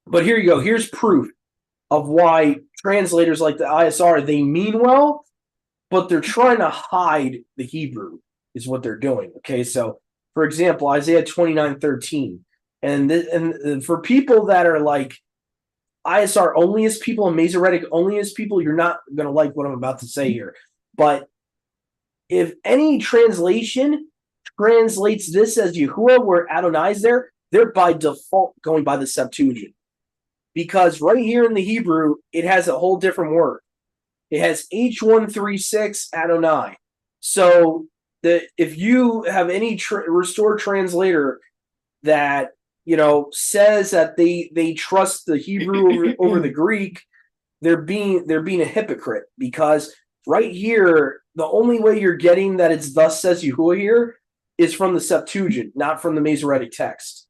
But here you go. Here's proof of why translators like the ISR, they mean well, but they're trying to hide the Hebrew is what they're doing. Okay, so for example, Isaiah 29:13. And for people that are like ISR only as people and Masoretic only as people, you're not going to like what I'm about to say here. But if any translation translates this as Yahuwah where Adonai is there, they're by default going by the Septuagint. Because right here in the Hebrew, it has a whole different word. It has H136 Adonai. So if you have any restored translator that says that they trust the Hebrew over the Greek, they're being a hypocrite, because right here the only way you're getting that it's thus says Yahuwah here is from the Septuagint, not from the Masoretic text.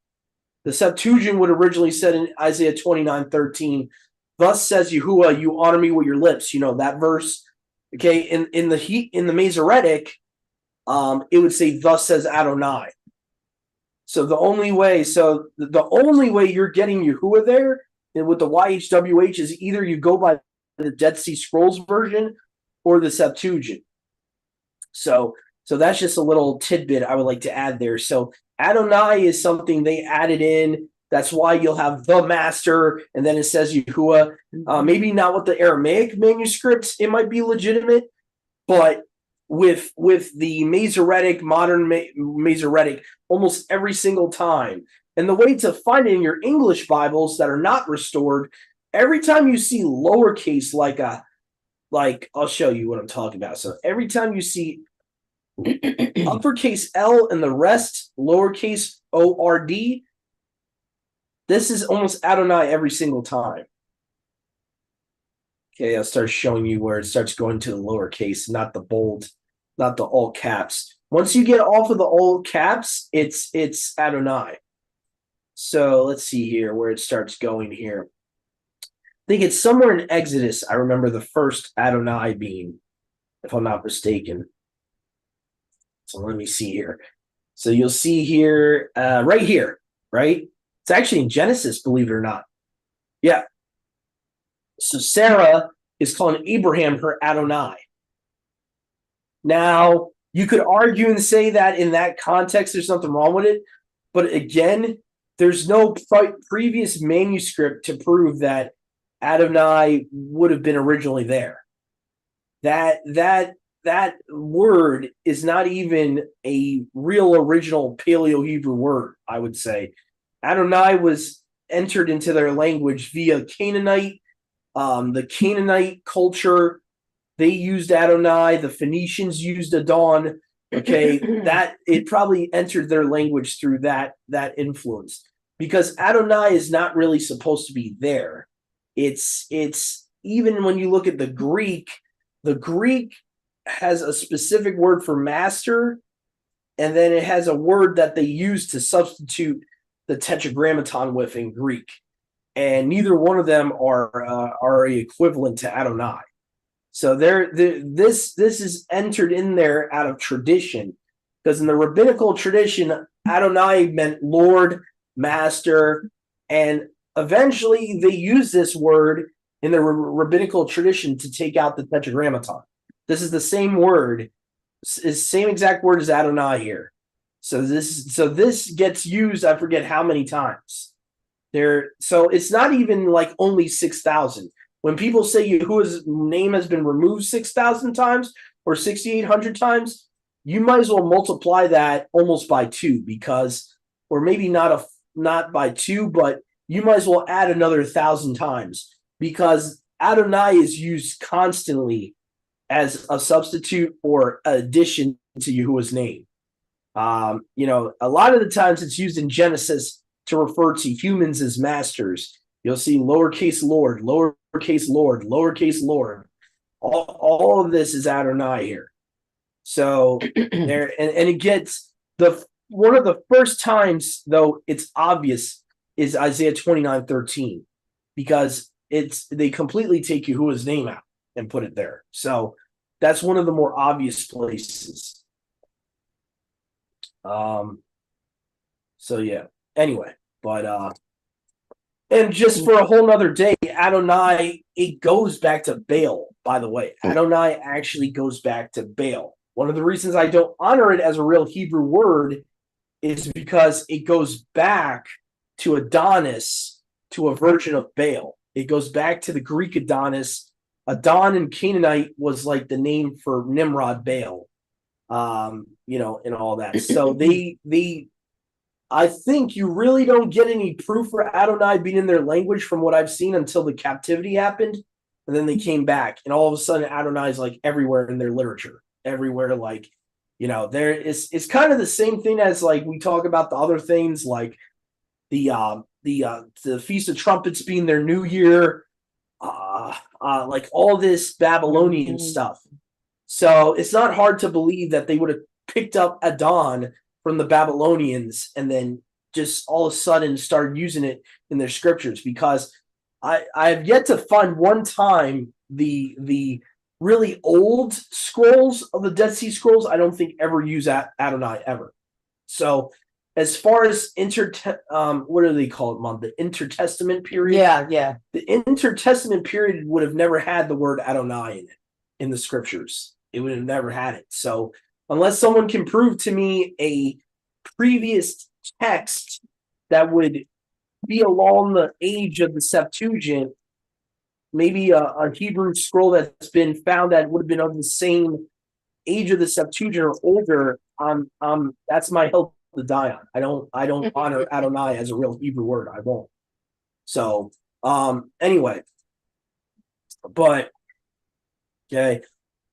The Septuagint would originally said in Isaiah 29:13, thus says Yahuwah, you honor me with your lips. That verse. Okay, in the Masoretic, it would say thus says Adonai. So the only way you're getting Yahuwah there with the YHWH is either you go by the Dead Sea Scrolls version or the Septuagint. So that's just a little tidbit I would like to add there. So Adonai is something they added in. That's why you'll have the master, and then it says Yahuwah. Maybe not with the Aramaic manuscripts, it might be legitimate, but with the Masoretic, modern Masoretic, almost every single time. And the way to find it in your English Bibles that are not restored, every time you see lowercase like I'll show you what I'm talking about. So every time you see uppercase L and the rest lowercase ORD, this is almost Adonai every single time. Okay, I'll start showing you where it starts going to the lowercase, not the bold, not the all caps. Once you get off of the all caps, it's Adonai. So let's see here where it starts going here. I think it's somewhere in Exodus. I remember the first Adonai being, if I'm not mistaken. So let me see here. So you'll see here, right here, right? It's actually in Genesis, believe it or not. Yeah. So Sarah is calling Abraham her Adonai. Now, you could argue and say that in that context, there's nothing wrong with it. But again, there's no previous manuscript to prove that Adonai would have been originally there. That word is not even a real original Paleo Hebrew word, I would say. Adonai was entered into their language via Canaanite. The Canaanite culture, they used Adonai. The Phoenicians used Adon. Okay, that it probably entered their language through that influence, because Adonai is not really supposed to be there. It's even when you look at the Greek has a specific word for master, and then it has a word that they use to substitute the tetragrammaton with in Greek, and neither one of them are equivalent to Adonai. So this is entered in there out of tradition, because in the rabbinical tradition, Adonai meant Lord, Master, and eventually they use this word in the rabbinical tradition to take out the tetragrammaton. This is the same word, is same exact word as Adonai here. So this gets used, I forget how many times. So it's not even like only 6,000. When people say Yahuwah's name has been removed 6,000 times or 6,800 times, you might as well multiply that almost by 2, because, or maybe not by 2, but you might as well add another 1,000 times, because Adonai is used constantly as a substitute or addition to Yahuwah's name. A lot of the times it's used in Genesis to refer to humans as masters. You'll see lowercase Lord, lowercase Lord, lowercase Lord. All of this is Adonai here. So there, and it gets one of the first times though it's obvious is Isaiah 29:13, because they completely take Yahuwah's name out and put it there. So that's one of the more obvious places. So yeah. Anyway, but and just for a whole nother day, Adonai, it goes back to Baal, by the way. Adonai actually goes back to Baal. One of the reasons I don't honor it as a real Hebrew word is because it goes back to Adonis, to a version of Baal. It goes back to the Greek Adonis. Adon in Canaanite was like the name for Nimrod Baal, and all that. So I think you really don't get any proof for Adonai being in their language from what I've seen until the captivity happened. And then they came back, and all of a sudden Adonai is like everywhere in their literature, everywhere. Like, it's kind of the same thing as like we talk about the other things, like the Feast of Trumpets being their new year, like all this Babylonian stuff. So it's not hard to believe that they would have picked up Adon from the Babylonians and then just all of a sudden started using it in their scriptures, because I have yet to find one time the really old scrolls of the Dead Sea Scrolls, I don't think ever use Adonai ever. So as far as what do they call it, Mom? The intertestament period? Yeah. The intertestament period would have never had the word Adonai in it, in the scriptures. It would have never had it. So unless someone can prove to me a previous text that would be along the age of the Septuagint, maybe a Hebrew scroll that's been found that would have been of the same age of the Septuagint or older, that's my hill to die on. I don't honor Adonai as a real Hebrew word. I won't. So anyway, but okay.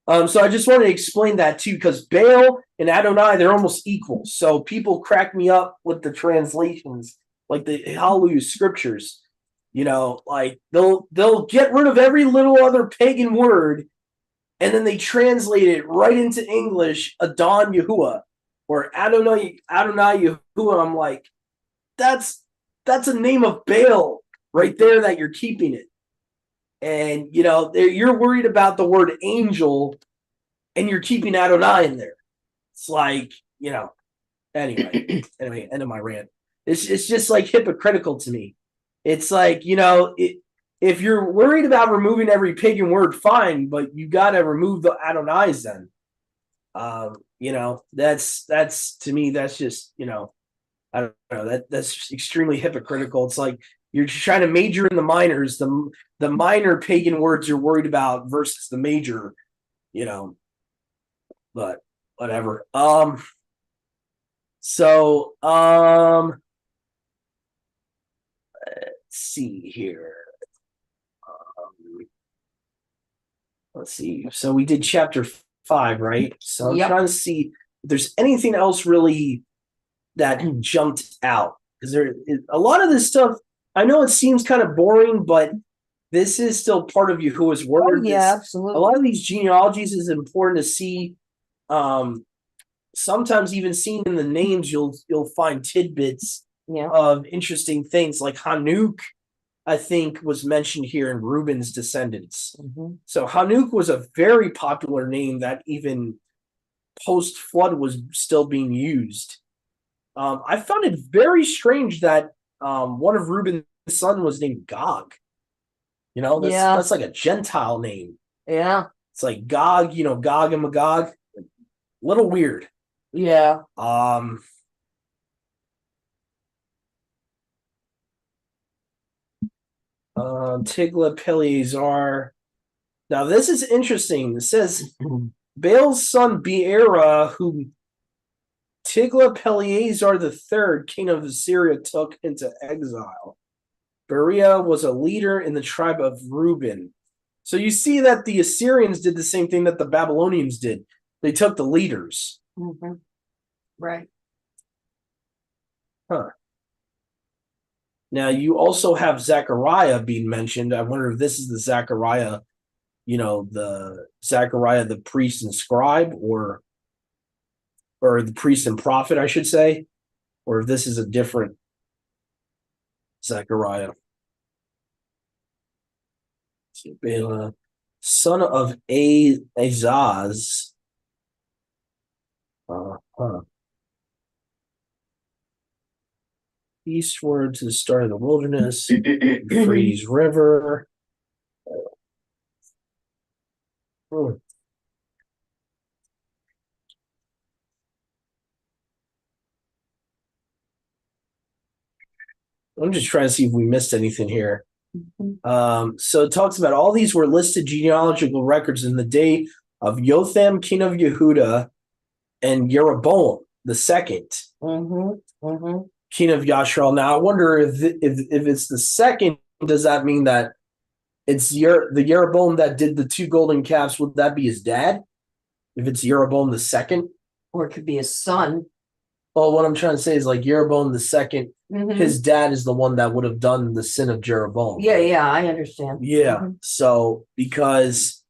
So I just want to explain that too, because Baal and Adonai, they're almost equal. So people crack me up with the translations, like the Hallelujah scriptures. Like they'll get rid of every little other pagan word, and then they translate it right into English, Adon Yahuwah or Adonai Yahuwah. I'm like, that's a name of Baal right there that you're keeping it. And, you're worried about the word angel and you're keeping Adonai in there. It's like, anyway, end of my rant. It's just like hypocritical to me. It's like, if you're worried about removing every pagan word, fine, but you got to remove the Adonais then. That's to me, that's just, I don't know, that's just extremely hypocritical. It's like you're just trying to major in the minors, the minor pagan words you're worried about versus the major, but whatever. Let's see here. Let's see. So we did chapter 5, right? So I'm Yep. trying to see if there's anything else really that jumped out. Because a lot of this stuff, I know it seems kind of boring, but this is still part of Yahuwah's word. Oh, yeah, A absolutely. lot of these genealogies is important to see. Sometimes even seeing in the names, you'll find tidbits Yeah. of interesting things. Like Hanuk, I think, was mentioned here in Reuben's descendants. Mhm. So Hanuk was a very popular name that even post flood was still being used. I found it very strange that one of Reuben's son was named Gog. Yeah. That's like a Gentile name. Yeah. It's like Gog, Gog and Magog. Little weird. Yeah. Tiglath-Pileser. Now this is interesting. It says Baal's son Beera, whom Tiglath-Pileser III, king of Assyria, took into exile. Berea was a leader in the tribe of Reuben. So you see that the Assyrians did the same thing that the Babylonians did. They took the leaders. Mhm. Right. Now you also have Zechariah being mentioned. I wonder if this is the Zechariah, the Zechariah, the priest and scribe, or the priest and prophet, I should say, or if this is a different Zechariah. Bela, son of Azaz. Eastward to the start of the wilderness, Euphrates River. I'm just trying to see if we missed anything here. So it talks about all these were listed genealogical records in the day of Jotham, king of Yehuda, and Jeroboam the second, king of Yashral. Now I wonder if it's the second, does that mean that it's the Jeroboam that did the 2 golden calves? Would that be his dad? If it's Jeroboam the second, Or it could be a son. well, what I'm trying to say is like Jeroboam the second, Mhm. his dad is the one that would have done the sin of Jeroboam. Yeah, I understand. Yeah. Mhm. So because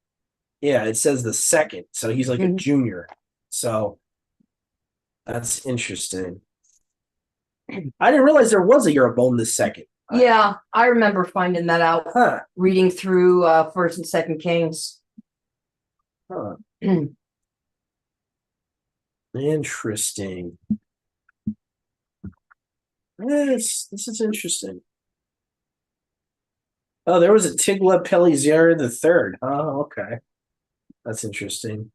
it says the second, so he's like a Mhm. junior. So that's interesting. I didn't realize there was a Jeroboam the second. Yeah, I remember finding that out Huh. reading through First and Second Kings. Huh. Interesting. This is interesting. Oh, there was a Tiglath-Pileser the third. Oh, okay. That's interesting.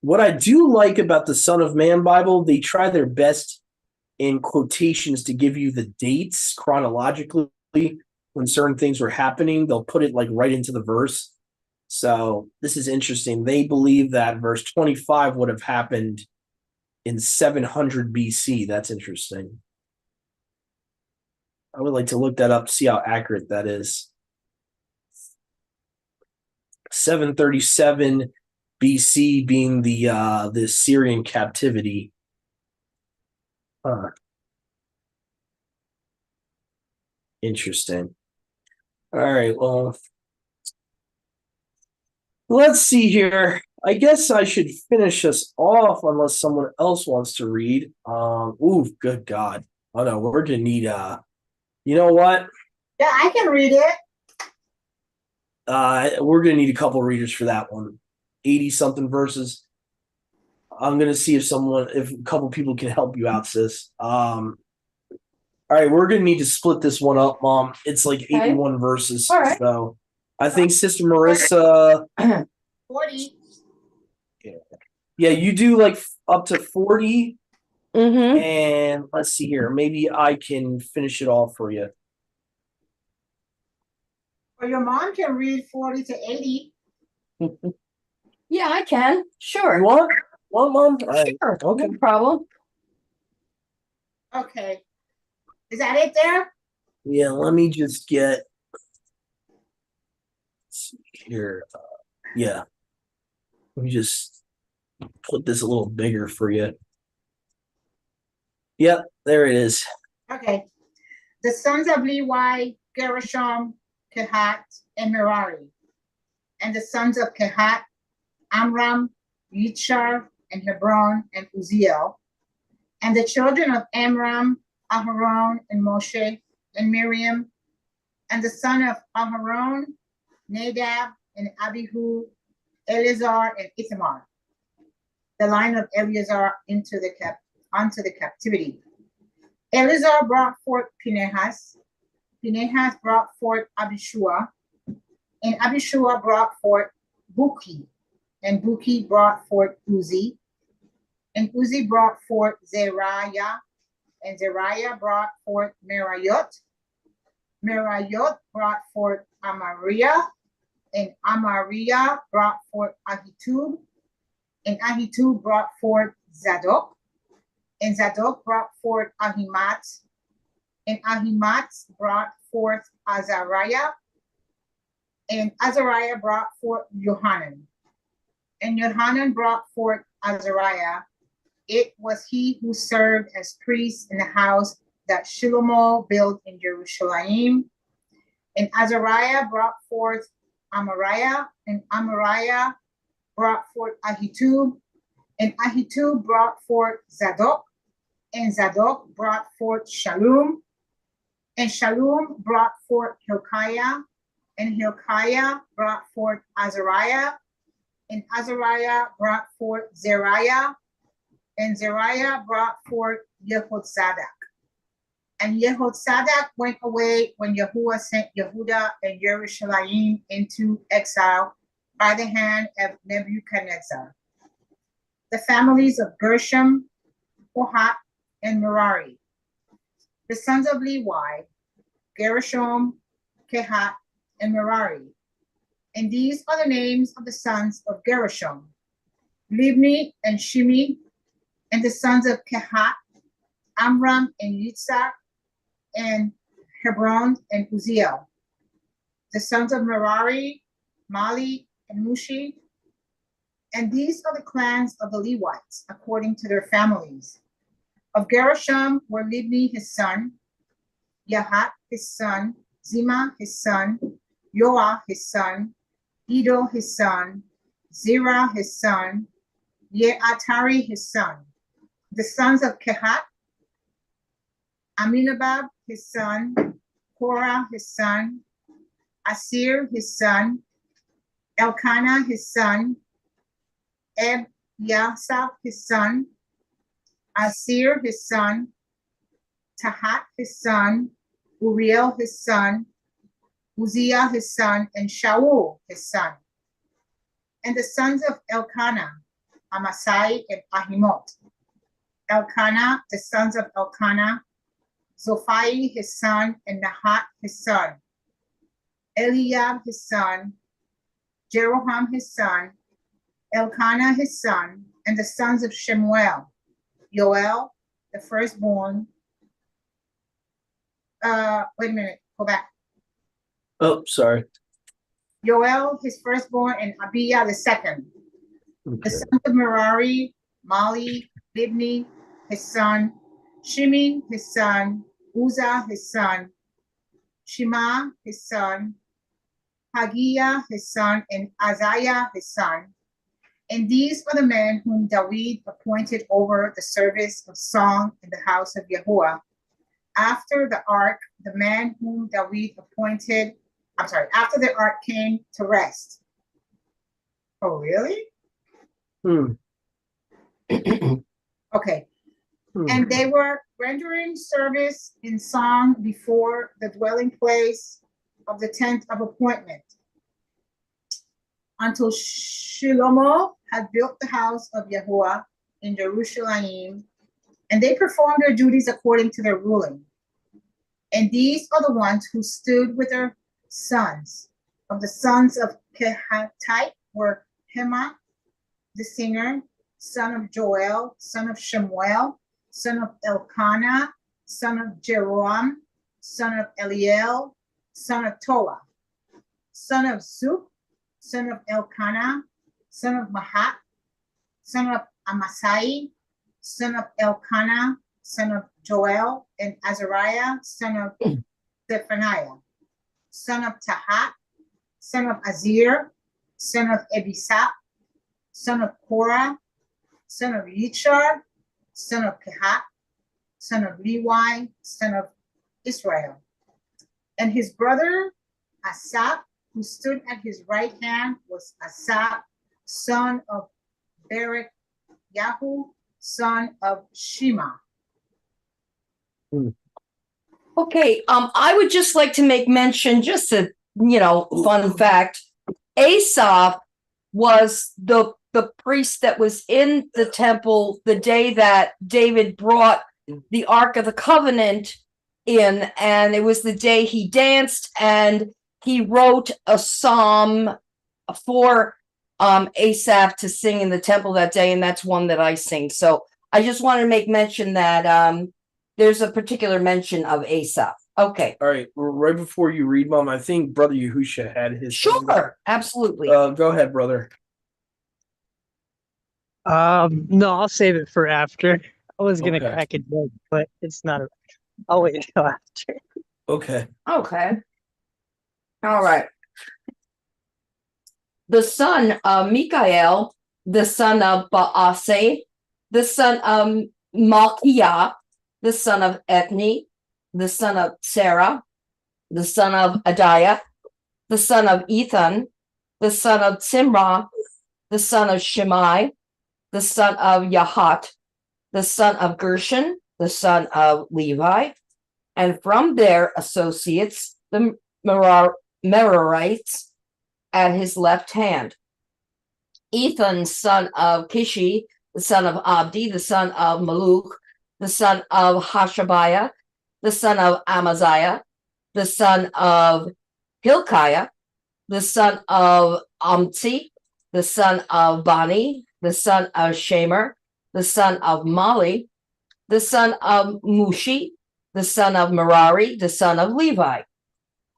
What I do like about the Son of Man Bible, they try their best in quotations to give you the dates chronologically when certain things were happening. They'll put it like right into the verse. So this is interesting. They believe that verse 25 would have happened in 700 BC. That's interesting. I would like to look that up to see how accurate that is. 737 BC being the Syrian captivity. Interesting. All right, well, let's see here. I guess I should finish us off unless someone else wants to read. Good God. Oh no, we're gonna need you know what? Yeah, I can read it. We're gonna need a couple readers for that one. 80 something verses. I'm gonna see if a couple people can help you out, sis. All right, we're gonna need to split this one up, Mom. It's like 81 verses. All right. So I think Sister Marissa, 40. yeah, you do like up to 40. Mm-hmm. And let's see here. Maybe I can finish it all for you. Or your mom can read 40 to 80. Yeah, I can. Sure. You want? Want, Mom? All right. Sure. Okay. No problem. Okay. Is that it there? Yeah, let me just get let's see here. Yeah. Let me just put this a little bigger for you. Yep, there it is. Okay. The sons of Levi, Gershom, Kehat, and Merari. And the sons of Kehat, Amram, Yitzhar, and Hebron, and Uziel. And the children of Amram, Aharon, and Moshe, and Miriam. And the son of Aharon, Nadab, and Abihu, Eleazar, and Ithamar. The line of Eleazar onto the captivity. Eleazar brought forth Phinehas. Phinehas brought forth Abishua. And Abishua brought forth Buki. And Buki brought forth Uzi. And Uzi brought forth Zeriah. And Zeriah brought forth Merayot. Merayot brought forth Amariah. And Amariah brought forth Ahitub. And Ahitub brought forth Zadok. And Zadok brought forth Ahimaaz. And Ahimaaz brought forth Azariah. And Azariah brought forth Johanan. And Johanan brought forth Azariah. It was he who served as priest in the house that Shlomo built in Jerusalem. And Azariah brought forth Amariah. And Amariah brought forth Ahitub. And Ahitub brought forth Zadok. And Zadok brought forth Shallum. And Shallum brought forth Hilkiah. And Hilkiah brought forth Azariah. And Azariah brought forth Zeriah. And Zeriah brought forth Yehozadak. And Yehozadak went away when Yahuwah sent Yehudah and Jerusalem into exile by the hand of Nebuchadnezzar. The families of Gershom, Kohath, and Merari. The sons of Levi, Gershom, Kehat, and Merari. And these are the names of the sons of Gershom, Libni and Shimi. And the sons of Kehat, Amram and Yitzhak, and Hebron and Uziel. The sons of Merari, Mali and Mushi. And these are the clans of the Levites, according to their families. Of Gershom were Libni his son, Yahat his son, Zima his son, Yoah his son, Edo his son, Zerah his son, Yeatari his son. The sons of Kehat, Aminabab his son, Korah his son, Asir his son, Elkanah his son, Yasaph his son, Asir his son, Tahat his son, Uriel his son, Uzziah his son, and Shaul his son. And the sons of Elkanah, Amasai and Ahimot. Elkanah, the sons of Elkanah, Zophai his son, and Nahat his son. Eliab his son, Jeroham his son, Elkanah his son, and the sons of Shemuel, Yoel, the firstborn. Wait a minute, go back. Oh, sorry. Yoel, his firstborn, and Abiyah the second. Okay. The sons of Merari, Mali, Libni, his son, Shimi, his son, Uzzah, his son, Shema, his son, Hagiah, his son, and Azariah, his son. And these are the men whom David appointed over the service of song in the house of Yahuwah. After the ark, the man whom David appointed, after the ark came to rest. Oh, really? Okay. And they were rendering service in song before the dwelling place of the tent of appointment until Shlomo had built the house of Yahuwah in Jerusalem, and they performed their duties according to their ruling. And these are the ones who stood with their sons. Of the sons of Kehathite were Hema, the singer, son of Joel, son of Shemuel, son of Elkanah, son of Jeroam, son of Eliel, son of Toah, son of Zup, son of Elkanah, son of Mahat, son of Amasai, son of Elkanah, son of Joel, and Azariah, son of Zephaniah, son of Tahat, son of Azir, son of Ebisap, son of Korah, son of Yichar, son of Kehat, son of Levi, son of Israel. And his brother Asaph, who stood at his right hand, was Asaph, son of Berek Yahu, son of Shema. Okay, I would just like to make mention, just a fun fact. Asaph was the priest that was in the temple the day that David brought the Ark of the Covenant in, and it was the day he danced, and he wrote a psalm for Asaph to sing in the temple that day, and that's one that I sing. So I just wanted to make mention that there's a particular mention of Asaph. Okay. All right. Right before you read, Mom, I think Brother Yahusha had his. Sure. Absolutely. Go ahead, brother. No, I'll save it for after. I was gonna Okay. crack a joke, but it's not. I'll wait until after. Okay. Okay. All right. The son of Mikael, the son of Baase, the son of Malkiah, the son of Ethni, the son of Sarah, the son of Adiah, the son of Ethan, the son of Simrah, the son of Shimei, the son of Yahat, the son of Gershon, the son of Levi, and from their associates, the Merarites at his left hand. Ethan, son of Kishi, the son of Abdi, the son of Maluk, the son of Hashabiah, the son of Amaziah, the son of Hilkiah, the son of Amtzi, the son of Bani, the son of Shemer, the son of Mali, the son of Mushi, the son of Merari, the son of Levi.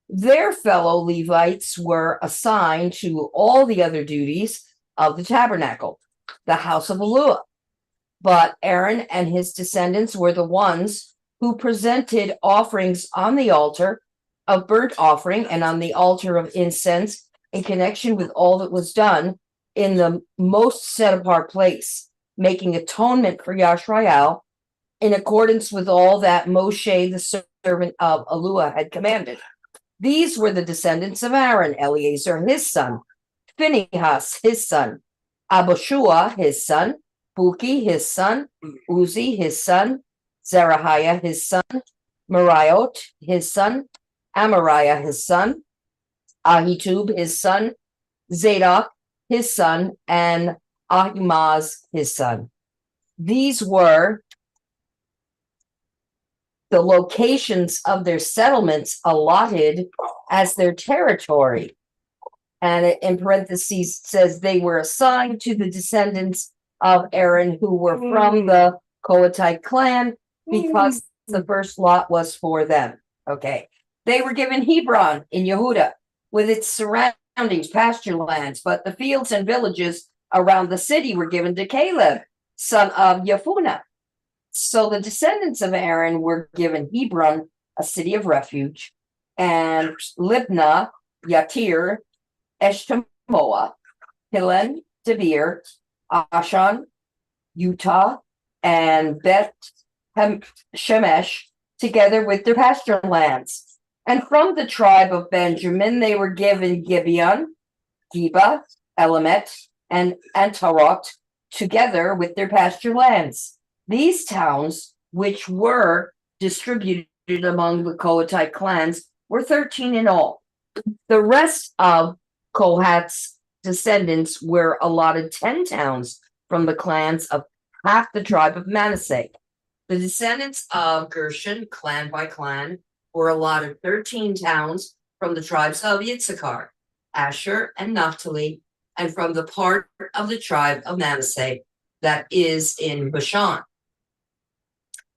Their fellow Levites were assigned to all the other duties of the tabernacle, the house of Eluah. But Aaron and his descendants were the ones who presented offerings on the altar of burnt offering and on the altar of incense in connection with all that was done in the most set apart place, making atonement for Yashrael in accordance with all that Moshe, the servant of Eluah, had commanded. These were the descendants of Aaron: Eleazar, his son; Phinehas, his son; Abishua, his son; Buki, his son; Uzi, his son; Zerahiah, his son; Meraiot, his son; Amariah, his son; Ahitub, his son; Zadok, his son; and Ahimaaz, his son. These were the locations of their settlements allotted as their territory. And it, in parentheses, says they were assigned to the descendants of Aaron who were from the Kohathite clan because the first lot was for them. Okay. They were given Hebron in Yehuda with its surroundings, pasture lands, but the fields and villages around the city were given to Caleb, son of Yefuneh. So the descendants of Aaron were given Hebron, a city of refuge, and Libnah, Yatir, Eshtemoa, Hilen, Debir, Ashan, Utah, and Beth Shemesh, together with their pasture lands. And from the tribe of Benjamin, they were given Gibeon, Geba, Elamet, and Antarot, together with their pasture lands. These towns, which were distributed among the Kohathite clans, were 13 in all. The rest of Kohath's descendants were allotted 10 towns from the clans of half the tribe of Manasseh. The descendants of Gershon, clan by clan, were allotted 13 towns from the tribes of Yitzhakar, Asher, and Naphtali, and from the part of the tribe of Manasseh that is in Bashan.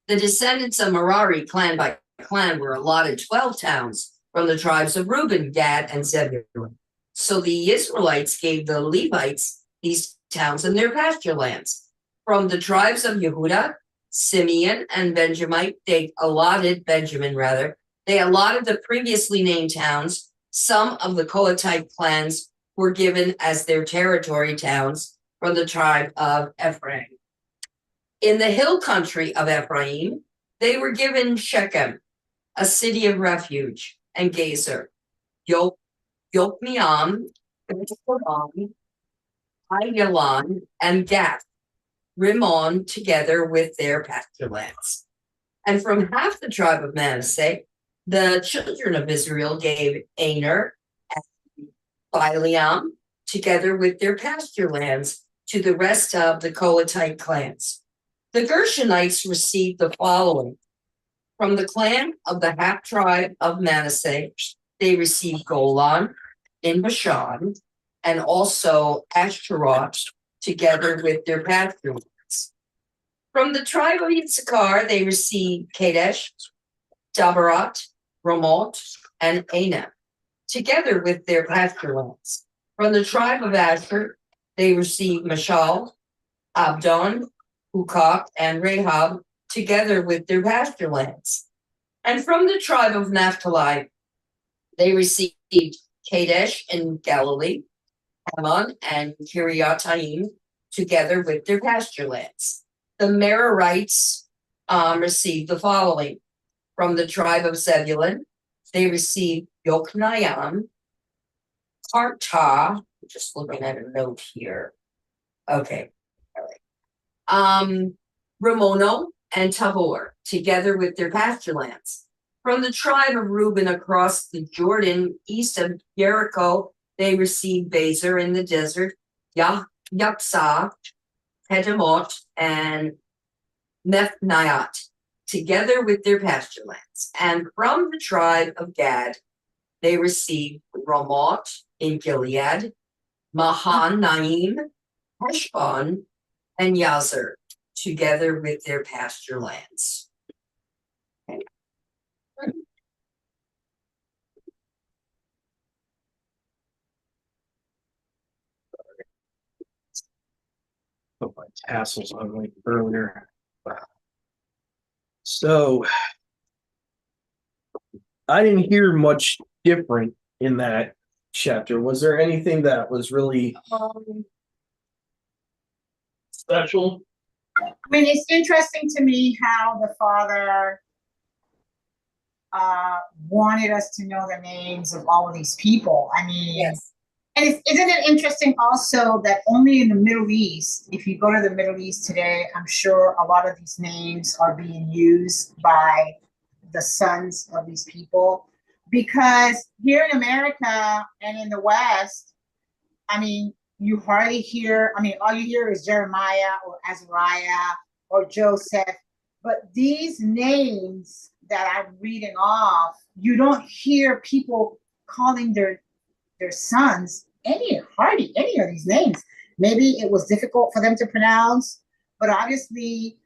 The descendants of Merari, clan by clan, were allotted 12 towns from the tribes of Reuben, Gad, and Zebulun. So the Israelites gave the Levites these towns and their pasture lands. From the tribes of Yehuda, Simeon, and Benjamin, they allotted the previously named towns. Some of the Kohathite clans were given as their territory towns from the tribe of Ephraim. In the hill country of Ephraim, they were given Shechem, a city of refuge, and Gezer, Yokmeam, Ayalon, and Gath, Rimmon, together with their pasture lands. And from half the tribe of Manasseh, the children of Israel gave Aner and Bileam, together with their pasture lands, to the rest of the Kohathite clans. The Gershonites received the following. From the clan of the half tribe of Manasseh, they received Golan in Bashan, and also Ashtaroth, together with their pasture lands. From the tribe of Issachar, they received Kadesh, Dabarat, Ramoth, and Anah, together with their pasture lands. From the tribe of Asher, they received Mashal, Abdon, Hukok, and Rahab, together with their pasture lands. And from the tribe of Naphtali, they received Kadesh in Galilee, Hammon, and Kiriataim, together with their pasture lands. The Merarites received the following. From the tribe of Zebulun, they received Yokneam, Karta, just looking at a note here. Okay, all right. Ramono and Tabor, together with their pasture lands. From the tribe of Reuben across the Jordan, east of Jericho, they received Bezer in the desert, Yapsah, Kedemoth, and Methniot, together with their pasture lands. And from the tribe of Gad, they received Ramoth in Gilead, Mahanaim, Heshbon, and Yazer, together with their pasture lands. Okay. Put my tassels on like earlier. So I didn't hear much different in that chapter. Was there anything that was really special? I mean, it's interesting to me how the father wanted us to know the names of all of these people. I mean, Yes. and isn't it interesting also that only in the Middle East, if you go to the Middle East today, I'm sure a lot of these names are being used by the sons of these people. Because here in America and in the West, I mean, you hardly hear, I mean, all you hear is Jeremiah or Azariah or Joseph. But these names that I'm reading off, you don't hear people calling their sons hardly any of these names. Maybe it was difficult for them to pronounce, but obviously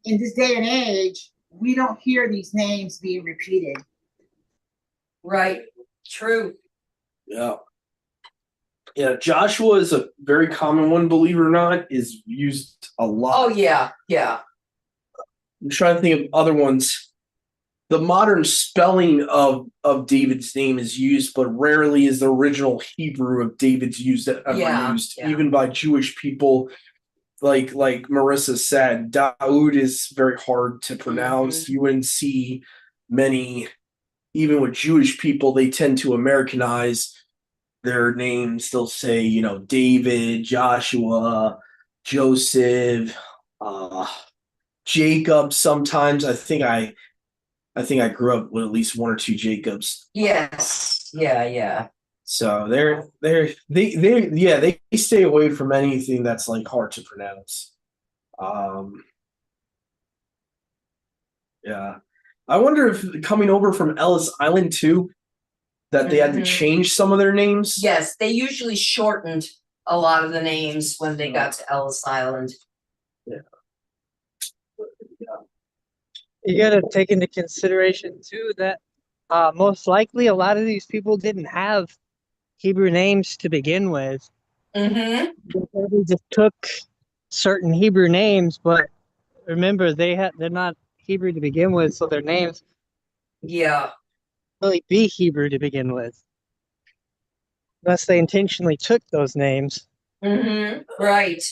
in this day and age, we don't hear these names being repeated. Right. True. Yeah. Yeah, Joshua is a very common one, believe it or not, is used a lot. Oh, yeah. Yeah. I'm trying to think of other ones. The modern spelling of David's name is used, but rarely is the original Hebrew of David's ever used, even by Jewish people. Like Marissa said, Daoud is very hard to pronounce. You wouldn't see many, even with Jewish people, they tend to Americanize their names. They'll say, David, Joshua, Joseph, Jacob. Sometimes I think I grew up with at least one or two Jacobs. Yes. Yeah. So they stay away from anything that's like hard to pronounce. Yeah. I wonder if coming over from Ellis Island too, that they had to Mhm. change some of their names. Yes, they usually shortened a lot of the names when they got to Ellis Island. You got to take into consideration too that most likely a lot of these people didn't have Hebrew names to begin with. Mm-hmm. They probably just took certain Hebrew names, but remember they're not Hebrew to begin with, so their names Yeah. really be Hebrew to begin with, unless they intentionally took those names. Mm-hmm. Right.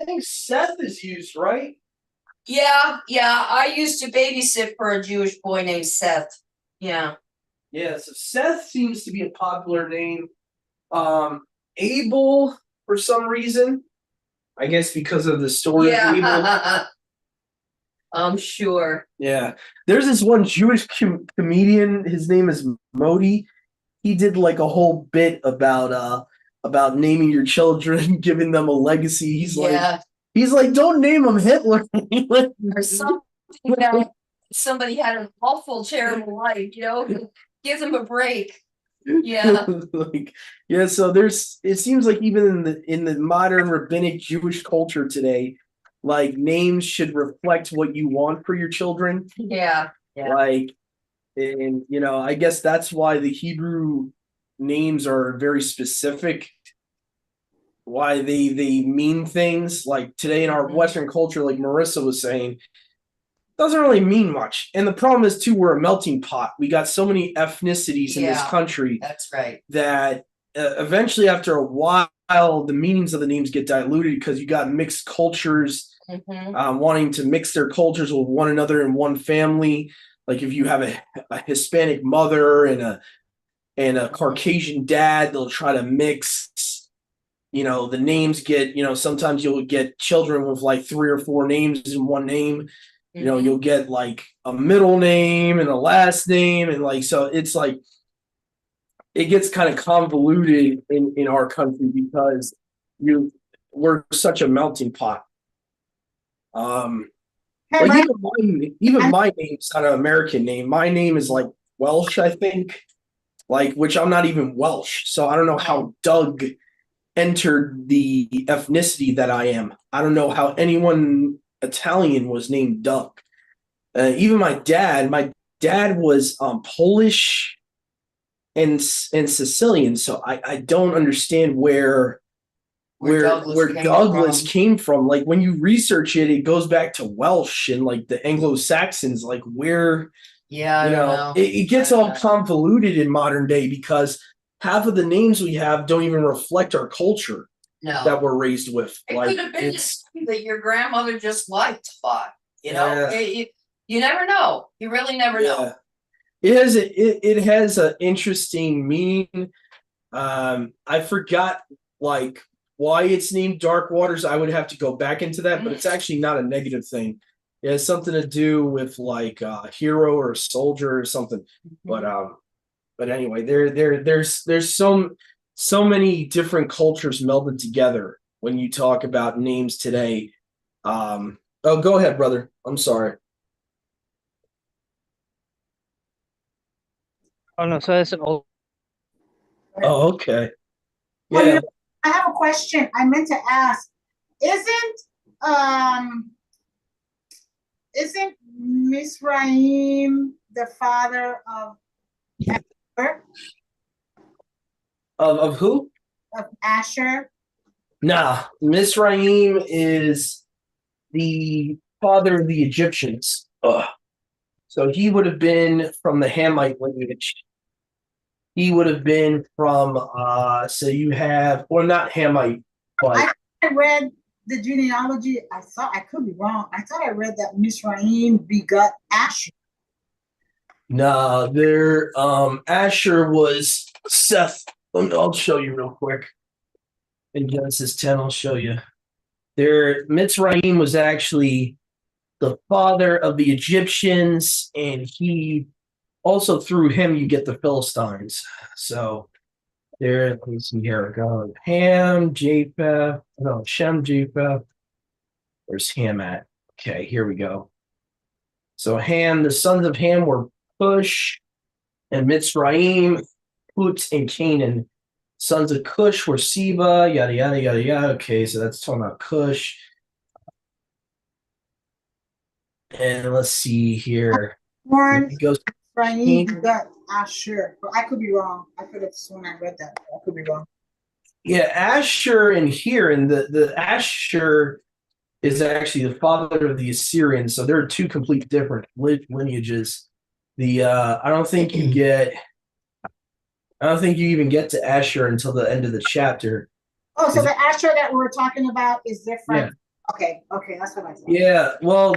I think Seth is used, right? Yeah. I used to babysit for a Jewish boy named Seth. Yeah. Yeah, so Seth seems to be a popular name. Abel, for some reason, I guess because of the story of Abel. Yeah. I'm sure. Yeah, there's this one Jewish comedian. His name is Modi. He did like a whole bit about naming your children, giving them a legacy. Yeah. He's like, don't name them Hitler. Or something that somebody had an awful, terrible life, give them a break. Yeah. Yeah, so it seems like even in the modern rabbinic Jewish culture today, like names should reflect what you want for your children. Yeah. Like, and I guess that's why the Hebrew names are very specific, why they mean things. Like today in our Mhm. Western culture, like Marissa was saying, doesn't really mean much. And the problem is too, we're a melting pot. We got so many ethnicities in this Yeah. country That's right. that eventually, after a while, the meanings of the names get diluted because you got mixed cultures Mm-hmm. wanting to mix their cultures with one another in one family. Like if you have a Hispanic mother and a Caucasian dad, they'll try to mix. The names get. Sometimes you'll get children with like 3 or 4 names in one name. Mhm. You'll get like a middle name and a last name, and like so it's like it gets kind of convoluted in our country because we're such a melting pot. Hey, Like Mike, even my name's not an American name. My name is like Welsh, I think. Like, which I'm not even Welsh, so I don't know how Doug entered the ethnicity that I am. I don't know how anyone Italian was named Doug. Even my dad. My dad was Polish and Sicilian, so I don't understand where Douglas came from. Like when you research it, it goes back to Welsh and like the Anglo-Saxons. Like where Yeah, I don't know. it gets I don't all know. convoluted in modern day because half of the names we have don't even reflect our culture that No. we're raised with. It Like could have been it's that your grandmother just liked a lot. Yeah. You never know. You really never know. It has an interesting meaning. I forgot like why it's named Dark Waters. I would have to go back into that, but it's actually not a negative thing. It has something to do with like a hero or a soldier or something. But anyway, there's so many different cultures melded together when you talk about names today. Oh, go ahead, brother. I'm sorry. Oh no, so that's an old. Oh, okay. Well, Yeah. I have a question I meant to ask. Isn't Misraim the father of Asher? Of who? Of Asher? Nah, Misraim is the father of the Egyptians. Ugh. So he would have been from the Hamite lineage. He would have been from so you have, or not Hamite, but I read the genealogy, I could be wrong. I thought I read that Mizraim begot Asher. No, Asher was Seth. I'll show you real quick. In Genesis 10, I'll show you. Mitzrayim was actually the father of the Egyptians, and he also through him you get the Philistines. So there, let's see here. Go Ham, Japheth, no, Shem, Japheth. Where's Ham at? Okay, here we go. So Ham, the sons of Ham were Cush and Mitzrayim, Put, and Canaan. Sons of Cush were Seba, yada yada yada yada. Okay, so that's talking about Cush. And let's see here. Born It goes Mizraim begot Asher. But I could be wrong. I could have sworn I read that. I could be wrong. yeah, Asher in here, and the Asher is actually the father of the Assyrians. So there are two complete different lineages. I don't think you even get to Asher until the end of the chapter. Oh, so the Asher that we were talking about is different. Yeah. Okay, that's what I thought. Yeah, well,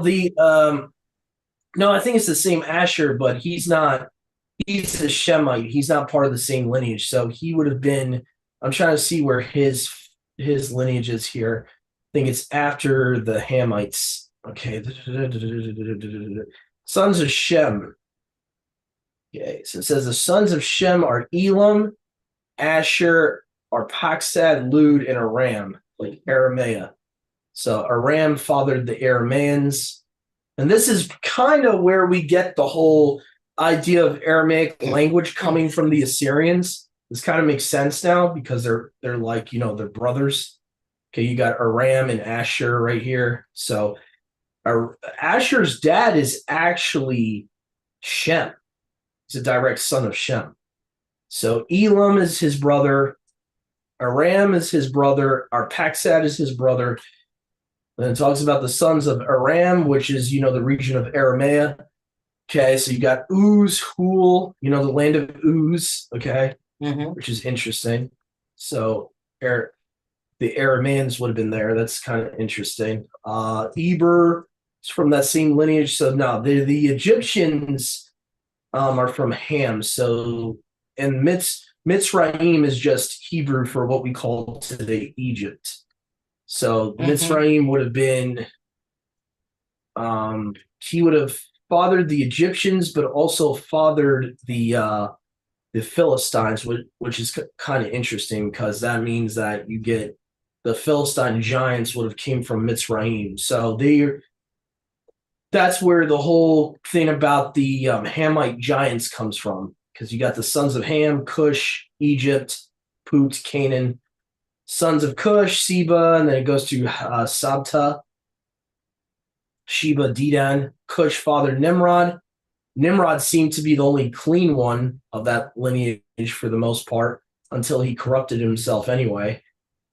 no, I think it's the same Asher, but he's not. He's a Shemite. He's not part of the same lineage. So he would have been. I'm trying to see where his lineage is here. I think it's after the Hamites. Okay, sons of Shem. Okay, so it says the sons of Shem are Elam, Asher, Arphaxad, Lud, and Aram, like Aramea. So Aram fathered the Arameans. And this is kind of where we get the whole idea of Aramaic language coming from the Assyrians. This kind of makes sense now because they're like, they're brothers. Okay, you got Aram and Asher right here. So Asher's dad is actually Shem. He's a direct son of Shem. So Elam is his brother. Aram is his brother. Arphaxad is his brother. And it talks about the sons of Aram, which is, the region of Aramea. Okay, so you got Uz, Hul, the land of Uz, okay, which is interesting. So the Arameans would have been there. That's kind of interesting. Eber is from that same lineage. So now the Egyptians are from Ham. So, and Mitzrayim is just Hebrew for what we call today Egypt. So Mitzrayim would have been, he would have fathered the Egyptians, but also fathered the Philistines, which is kind of interesting because that means that you get the Philistine giants would have came from Mitzrayim. So that's where the whole thing about the Hamite giants comes from, because you got the sons of Ham, Cush, Egypt, Put, Canaan. Sons of Cush, Seba, and then it goes to Sabta, Sheba, Dedan. Cush fathered Nimrod. Nimrod seemed to be the only clean one of that lineage for the most part until he corrupted himself anyway.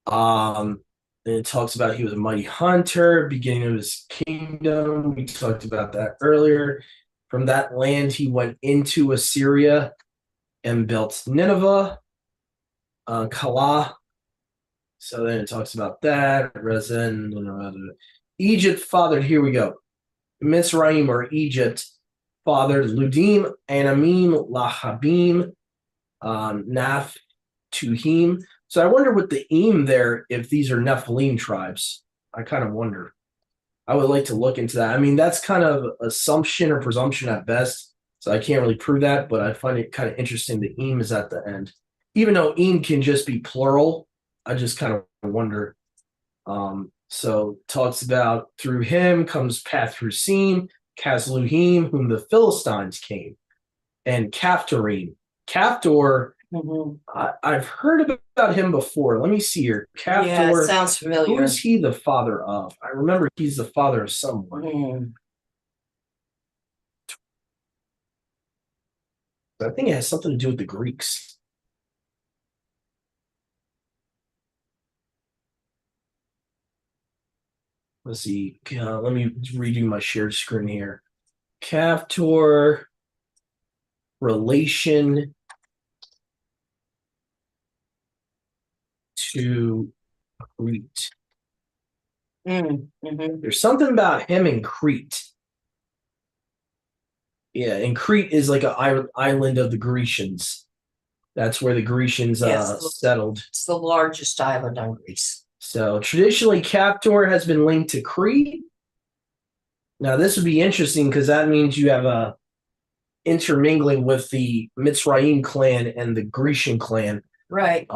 And it talks about he was a mighty hunter, beginning of his kingdom. We talked about that earlier. From that land, he went into Assyria and built Nineveh, Calah. So then it talks about that. Rezin, Egypt fathered, here we go. Mitzrayim or Egypt fathered Ludim, Anamim, Lahabim, Naph, Tuhim. So I wonder with the Eam there, if these are Nephilim tribes. I kind of wonder. I would like to look into that. I mean, that's kind of assumption or presumption at best. So I can't really prove that, but I find it kind of interesting that Eam is at the end. Even though Eam can just be plural, I just kind of wonder. So talks about through him comes Pathrusim, Kazluhim, whom the Philistines came, and Caphtorim. Caphtor, I've heard about him before. Let me see here. Caphtor, Yeah, it sounds who familiar. is he the father of? I remember he's the father of someone. I think it has something to do with the Greeks. Let's see. Let me redo my shared screen here. Caphtor relation to Crete. There's something about him in Crete. Yeah, and Crete is like an island of the Grecians. That's where the Grecians Yes. settled. It's the largest island on Greece. So traditionally, Captor has been linked to Crete. Now, this would be interesting because that means you have a intermingling with the Mitzrayim clan and the Grecian clan. Right.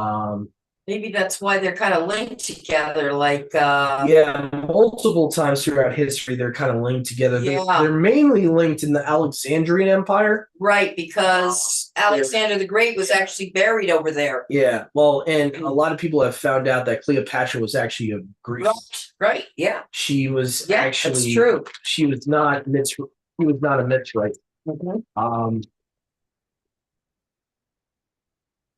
Maybe that's why they're kind of linked together. Like, Yeah, multiple times throughout history, they're kind of linked together. Yeah. They're mainly linked in the Alexandrian Empire. right, because Alexander the Great was actually buried over there. Yeah, well, and a lot of people have found out that Cleopatra was actually a Greek. Right. Yeah. She was Yeah. actually That's true. She was not She was not a Mitzrayite.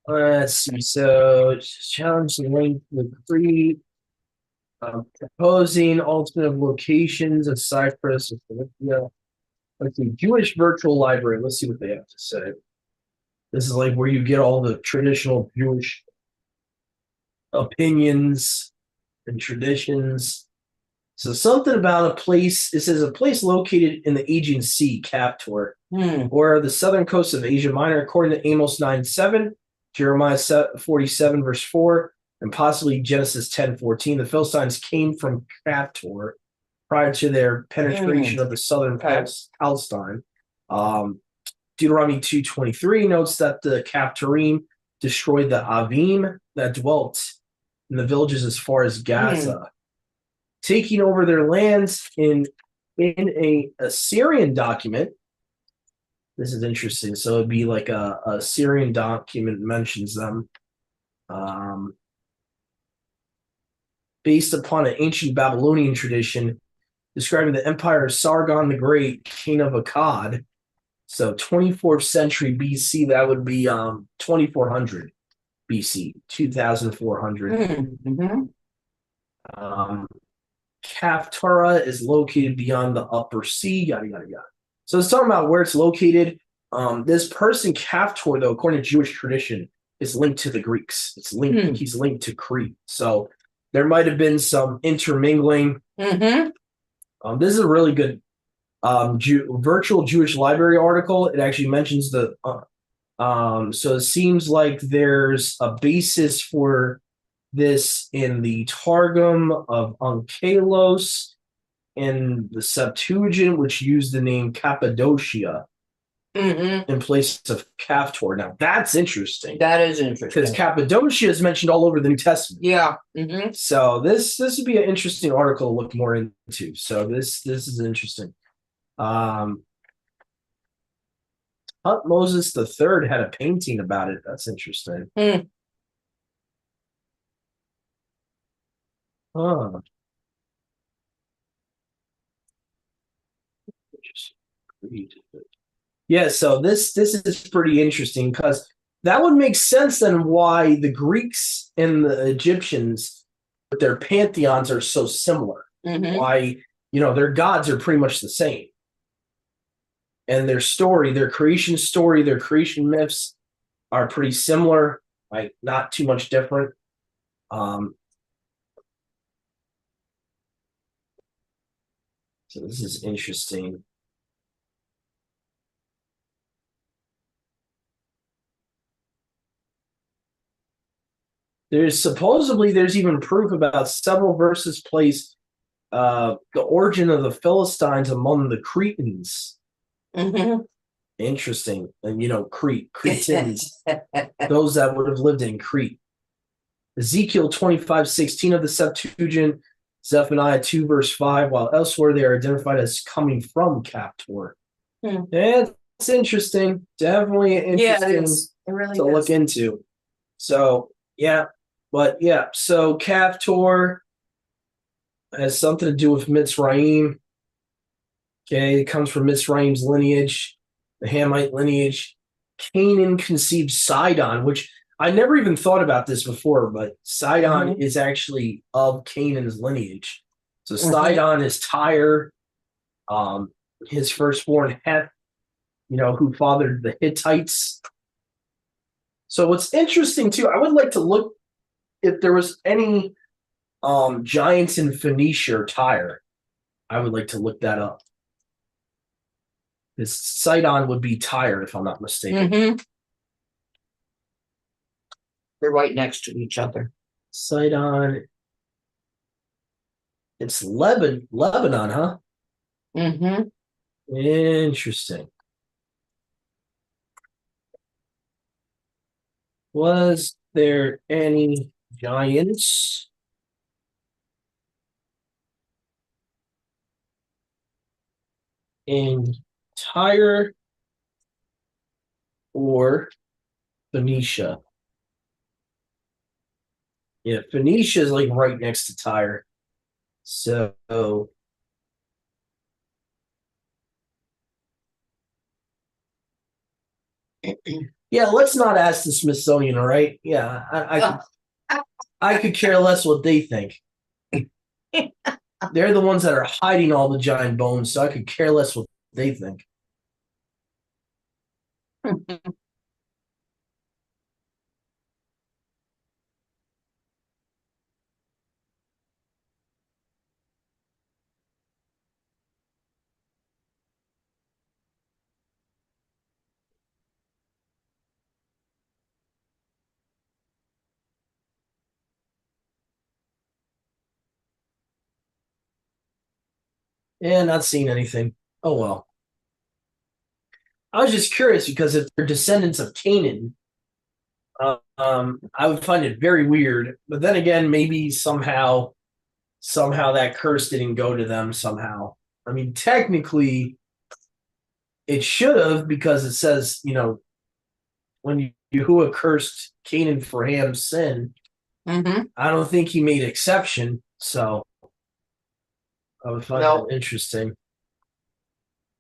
Let's see. So challenge the link with Crete. Proposing alternate locations of Cyprus. Yeah. Let's see. Jewish Virtual Library. Let's see what they have to say. This is like where you get all the traditional Jewish opinions and traditions. So something about a place. It says a place located in the Aegean Sea, Captor, or the southern coast of Asia Minor, according to Amos 9:7, Jeremiah 47 verse 4, and possibly Genesis 10:14. The Philistines came from Captor prior to their penetration of the southern Palestine. Deuteronomy 2:23 notes that the Captorim destroyed the Avim that dwelt in the villages as far as Gaza, taking over their lands in a Assyrian document. This is interesting. So it'd be like a Syrian document mentions them. Based upon an ancient Babylonian tradition describing the empire of Sargon the Great, king of Akkad. So 24th century BC, that would be 2400 BC, 2400. Kaftora is located beyond the Upper Sea, yada, yada, yada. So it's talking about where it's located. This person, Kaftor, though, according to Jewish tradition, is linked to the Greeks. It's linked. He's linked to Crete. So there might have been some intermingling. This is a really good virtual Jewish library article. It actually mentions the. So it seems like there's a basis for this in the Targum of Onkelos and the Septuagint, which used the name Cappadocia in place of Kaftor. Now that's interesting. That is interesting. Because Cappadocia is mentioned all over the New Testament. Yeah. So this would be an interesting article to look more into. So this is interesting. Moses III had a painting about it. That's interesting. Huh. Yeah, so this is pretty interesting because that would make sense then why the Greeks and the Egyptians with their pantheons are so similar. Why, their gods are pretty much the same. And their story, their creation myths are pretty similar, like not too much different. So this is interesting. There's even proof about several verses place the origin of the Philistines among the Cretans. Interesting. And Cretans, those that would have lived in Crete. Ezekiel 25:16 of the Septuagint, Zephaniah 2 verse 5, while elsewhere they are identified as coming from Captor. It's interesting. Definitely interesting to look into. So so Captor has something to do with Mitzrayim. Okay, it comes from Mitzrayim's lineage, the Hamite lineage. Canaan conceived Sidon, which I never even thought about this before, but Sidon is actually of Canaan's lineage. So Sidon is Tyre, his firstborn Heth, who fathered the Hittites. So what's interesting too, I would like to look if there was any Giants in Phoenicia or Tyre. I would like to look that up. This Sidon would be Tyre, if I'm not mistaken. Mm-hmm. They're right next to each other. Sidon. It's Lebanon, huh? Mm-hmm. Interesting. Was there any giants in Tyre or Phoenicia? Yeah, Phoenicia is like right next to Tyre. So yeah, let's not ask the Smithsonian, all right? Yeah, I could care less what they think. They're the ones that are hiding all the giant bones, so I could care less what they think. Yeah, not seeing anything. Oh well. I was just curious because if they're descendants of Canaan, I would find it very weird. But then again, maybe somehow that curse didn't go to them somehow. I mean, technically, it should have because it says, when Yahuwah cursed Canaan for Ham's sin, Mm-hmm. I don't think he made exception. So I would find No. that interesting.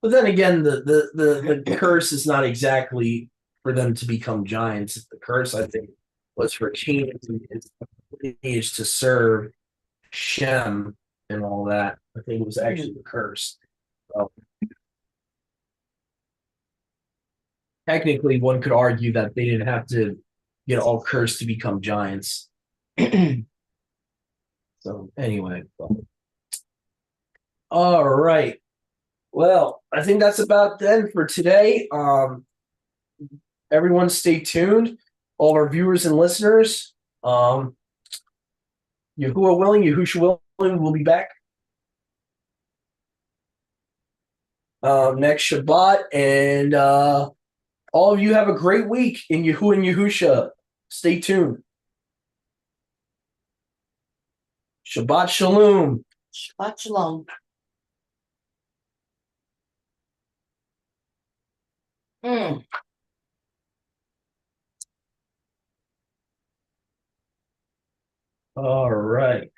But then again, the curse is not exactly for them to become giants. The curse, I think, was for Canaan lineage to serve Shem and all that. I think it was actually the curse. So, technically, one could argue that they didn't have to get all cursed to become giants. So anyway, all right. Well, I think that's about then for today. Everyone, stay tuned. All our viewers and listeners. Yahuwah willing, Yahusha willing, we'll be back next Shabbat, and all of you have a great week in Yahuwah and Yahusha. Stay tuned. Shabbat Shalom. Shabbat shalom. Mm. All right.